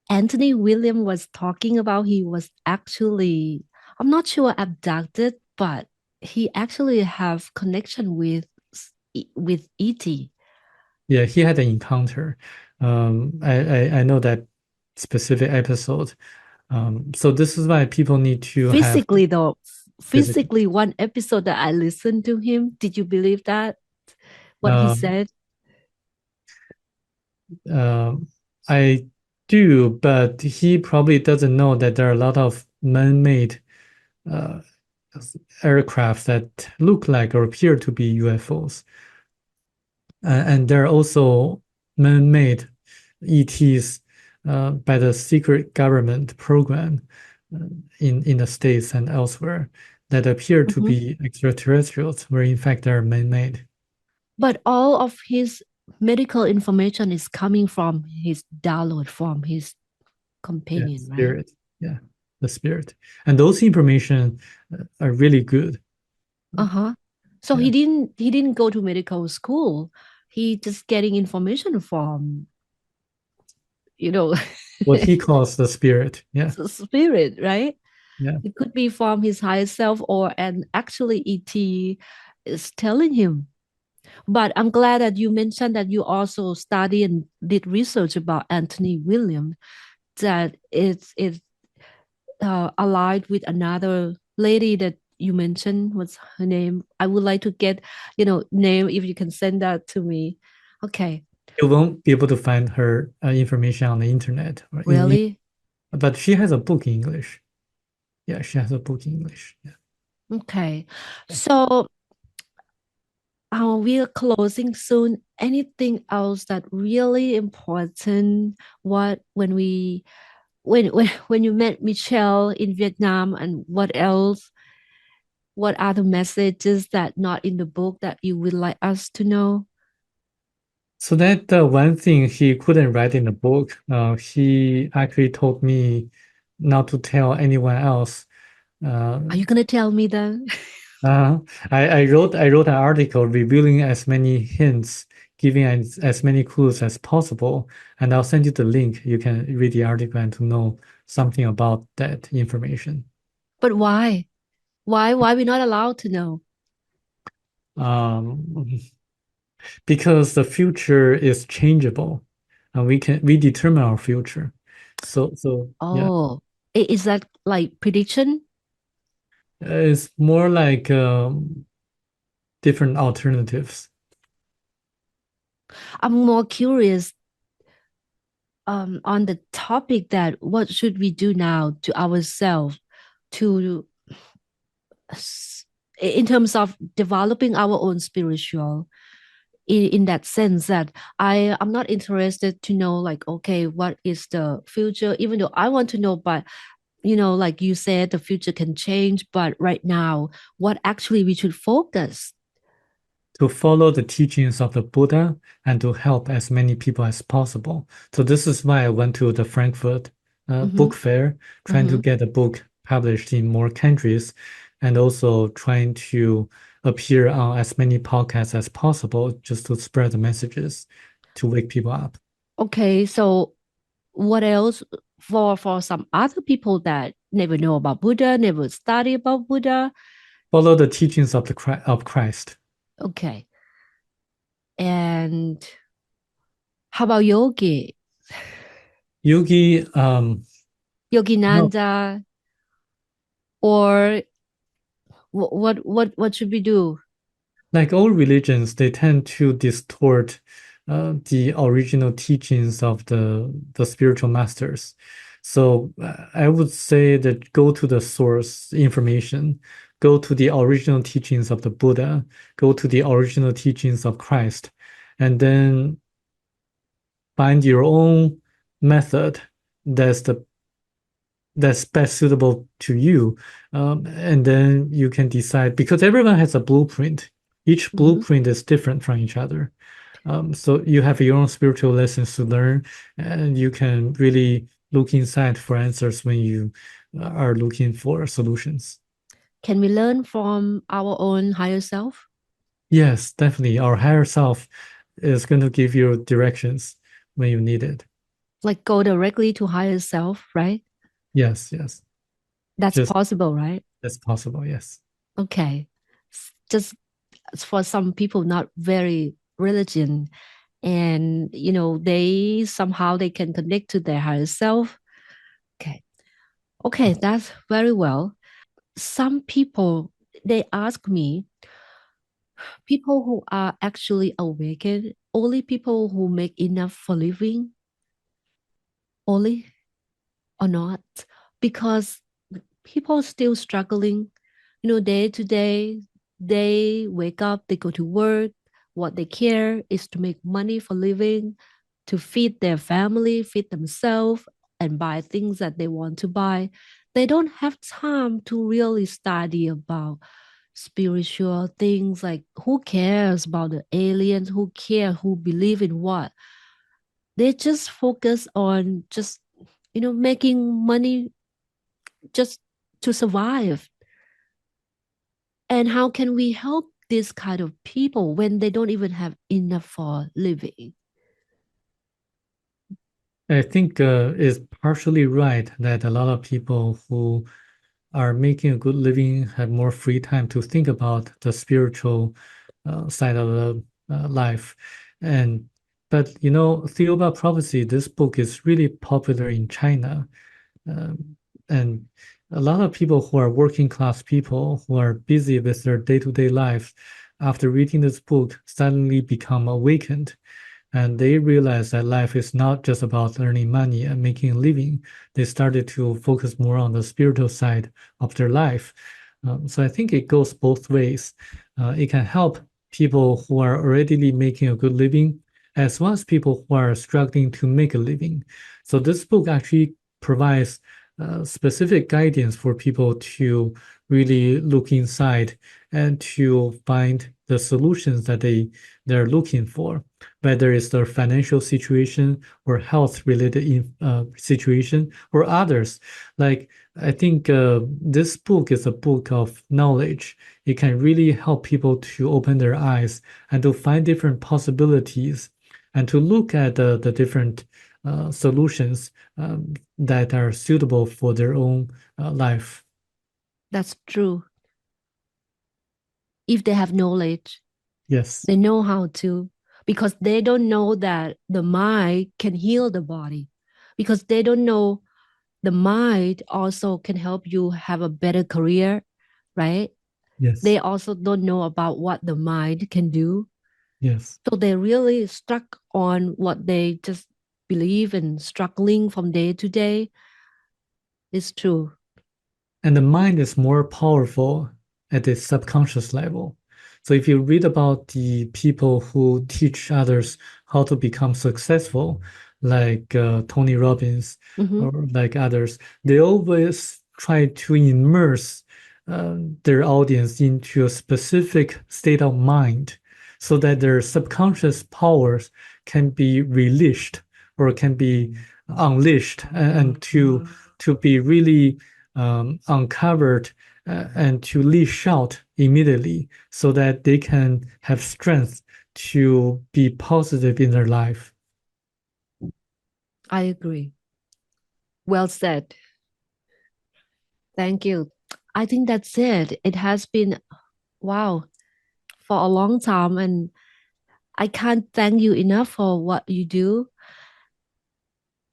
Anthony William was talking about he was actually, I'm not sure abducted, but he actually have connection with ET. Yeah, he had an encounter. I know that specific episode. So this is why people need to have Physically though, physical. physically one episode that I listened to him. Did you believe that? What he Um, said? I do, but he probably doesn't know that there are a lot of man-made uh, aircraft that look like or appear to be UFOs. And there are also man-made ETs by the secret government program uh, in the States and elsewhere that appear to Mhm. be extraterrestrials, where in fact they're man-made. But all of his medical information is coming from his download from his Yeah, companion, right? spirit. Yeah, the spirit. And those information are really good. Uh-huh. So Yeah, he didn't go to medical school. He just getting information from, you know, what he calls the spirit. Yeah, spirit, right? yeah. It could be from his higher self or and actually ET is telling him. But I'm glad that you mentioned that you also study and did research about Anthony Williams, that it's allied with another lady that you mentioned. What's her name? I would like to get, name if you can send that to me. Okay, You won't be able to find her information on the internet or really? but she has a book in English. Yeah, she has a book in English. Yeah. Okay. So we are closing soon. Anything else that really important? What when you met Michelle in Vietnam, and what else? What are the messages that not in the book that you would like us to know? So that one thing he couldn't write in the book, he actually told me not to tell anyone else. Uh, Are you gonna tell me then? uh, I wrote an article revealing as many hints, giving as many clues as possible, and I'll send you the link. You can read the article and to know something about that information. But why? Why we not allowed to know? Um, because the future is changeable, and we determine our future. So yeah. Oh, is that like prediction? It's more like different alternatives. I'm more curious. on the topic that what should we do now to ourselves to in terms of developing our own spiritual in that sense that I'm not interested to know like okay what is the future even though I want to know but like you said the future can change but right now what actually we should focus. To follow the teachings of the Buddha and to help as many people as possible. So this is why I went to the Frankfurt Mm-hmm, book fair, trying to mm-hmm. get a book published in more countries, and also trying to appear on as many podcasts as possible just to spread the messages to wake people up. Okay, so what else for some other people that never know about Buddha, never study about Buddha? Follow the teachings of of Christ. Okay. And how about yogi? Yogi, no, Yoginanda or what should we do? like all religions, they tend to distort the original teachings of the spiritual masters. So I would say that go to the source information, go to the original teachings of the Buddha, go to the original teachings of Christ, and then find your own method that's the that's best suitable to you. And then you can decide because everyone has a blueprint. Each Mhm. blueprint is different from each other. So you have your own spiritual lessons to learn, and you can really look inside for answers when you are looking for solutions. Can we learn from our own higher self? Yes, definitely. Our higher self is going to give you directions when you need it. Like go directly to higher self, right? Yes, yes. That's Just possible, right? as possible. Yes. Okay. Just for some people not very religion and they somehow they can connect to their higher self. Okay. Okay, that's very well. Some people they ask me, people who are actually awakened, only people who make enough for living, only or not, because people still struggling, day to day. They wake up, they go to work. What they care is to make money for living, to feed their family, feed themselves, and buy things that they want to buy. They don't have time to really study about spiritual things like who cares about the aliens, who care, who believe in what. They just focus on just making money just to survive. And how can we help this kind of people when they don't even have enough for living? I think it's partially right that a lot of people who are making a good living have more free time to think about the spiritual side of the life. And but Theoba Prophecy, this book is really popular in China. And a lot of people who are working class people who are busy with their day-to-day life, after reading this book, suddenly become awakened and they realized that life is not just about earning money and making a living. They started to focus more on the spiritual side of their life. So I think it goes both ways. It can help people who are already making a good living, as well as people who are struggling to make a living. So this book actually provides specific guidance for people to really look inside and to find the solutions that they're looking for, whether it's their financial situation or health related situation or others. Like I think this book is a book of knowledge. It can really help people to open their eyes and to find different possibilities and to look at the different solutions that are suitable for their own life. That's true. If they have knowledge, Yes, they know how to, because they don't know that the mind can heal the body, because they don't know the mind also can help you have a better career, right? yes, They also don't know about what the mind can do. yes. So they really stuck on what they just believe and struggling from day to day. It's true. And the mind is more powerful at the subconscious level. So if you read about the people who teach others how to become successful, like Tony Robbins Mm-hmm. or like others, they always try to immerse their audience into a specific state of mind so that their subconscious powers can be released or can be unleashed and to be really uncovered and to leash out immediately so that they can have strength to be positive in their life. I agree. Well said. Thank you. I think that's it. It has been, wow, for a long time, and I can't thank you enough for what you do.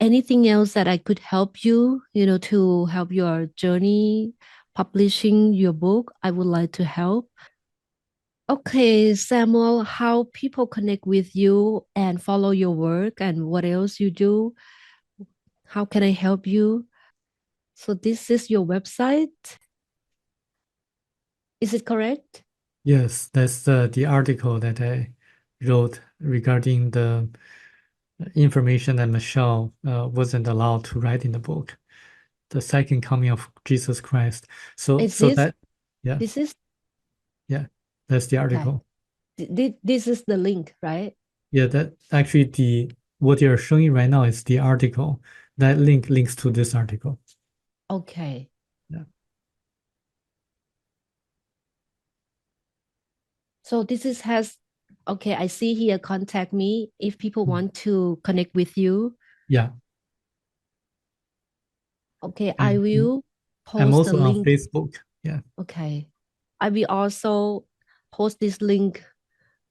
Anything else that I could help you, to help your journey publishing your book, I would like to help. Okay, Samuel, how people connect with you and follow your work and what else you do? How can I help you? So this is your website. Is it correct? Yes, that's the article that I wrote regarding the information that Michelle wasn't allowed to write in the book, the second coming of Jesus Christ. So, Is so this that, yeah, this is yeah, that's the okay. article. This is the link, right? Yeah, that actually what you're showing right now is the article. That link links to this article. Okay. Yeah. So this is has okay, I see here contact me if people Mm. want to connect with you. Yeah. Okay, I And will I'm post the also on link. Facebook. Yeah. Okay. I will also post this link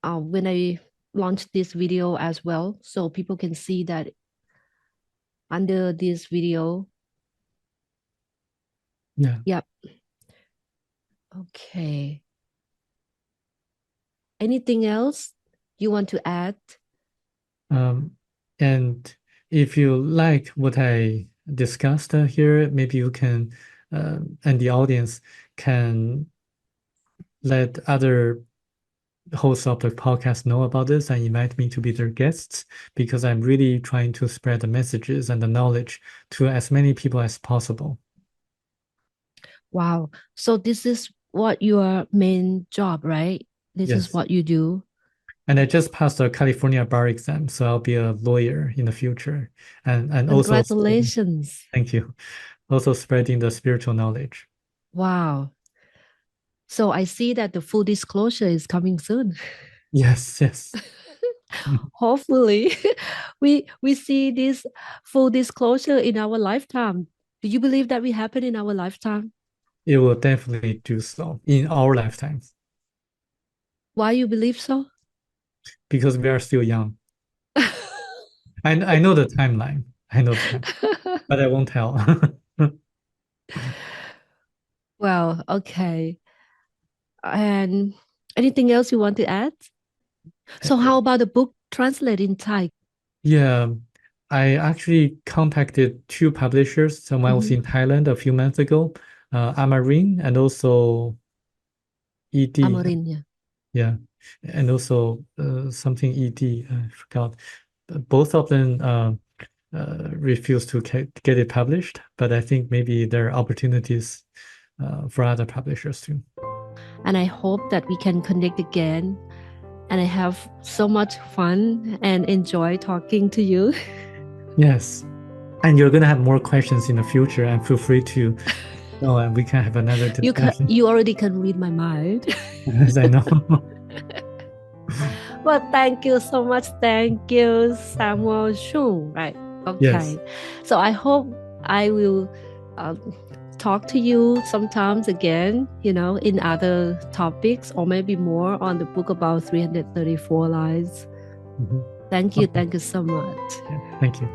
when I launch this video as well, so people can see that under this video. Yeah. Yep. Okay. Anything else you want to add? And if you like what I discussed here, maybe you can, and the audience can let other hosts of the podcast know about this and invite me to be their guests because I'm really trying to spread the messages and the knowledge to as many people as possible. Wow. So this is what your main job, right? This is Yes. what you do. And I just passed the California bar exam, so I'll be a lawyer in the future. And also, Congratulations. thank you. Also spreading the spiritual knowledge. Wow. So I see that the full disclosure is coming soon. Yes, yes. Hopefully, we see this full disclosure in our lifetime. Do you believe that will happen in our lifetime? It will definitely do so in our lifetimes Why you believe so? because we are still young. I know the timeline. I know the time, but I won't tell. Well, okay. And anything else you want to add? So how about the book translated in Thai? Yeah, I actually contacted two publishers. So when I was Mhm. in Thailand a few months ago, Amarin and also ED. Amarin, yeah. Yeah, and also something ED. I forgot. Both of them refused to get it published, but I think maybe there are opportunities for other publishers too. And I hope that we can connect again. And I have so much fun and enjoy talking to you. Yes, and you're gonna have more questions in the future, and feel free to know, and we can have another discussion. You already can read my mind. As I know. Well, thank you so much. Thank you, Samuel Shung. Right. Yes. Okay. So I hope I will um, talk to you sometimes again, in other topics or maybe more on the book about 334 lies. Mhm. Thank you. Okay. Thank you so much. Yeah. Thank you.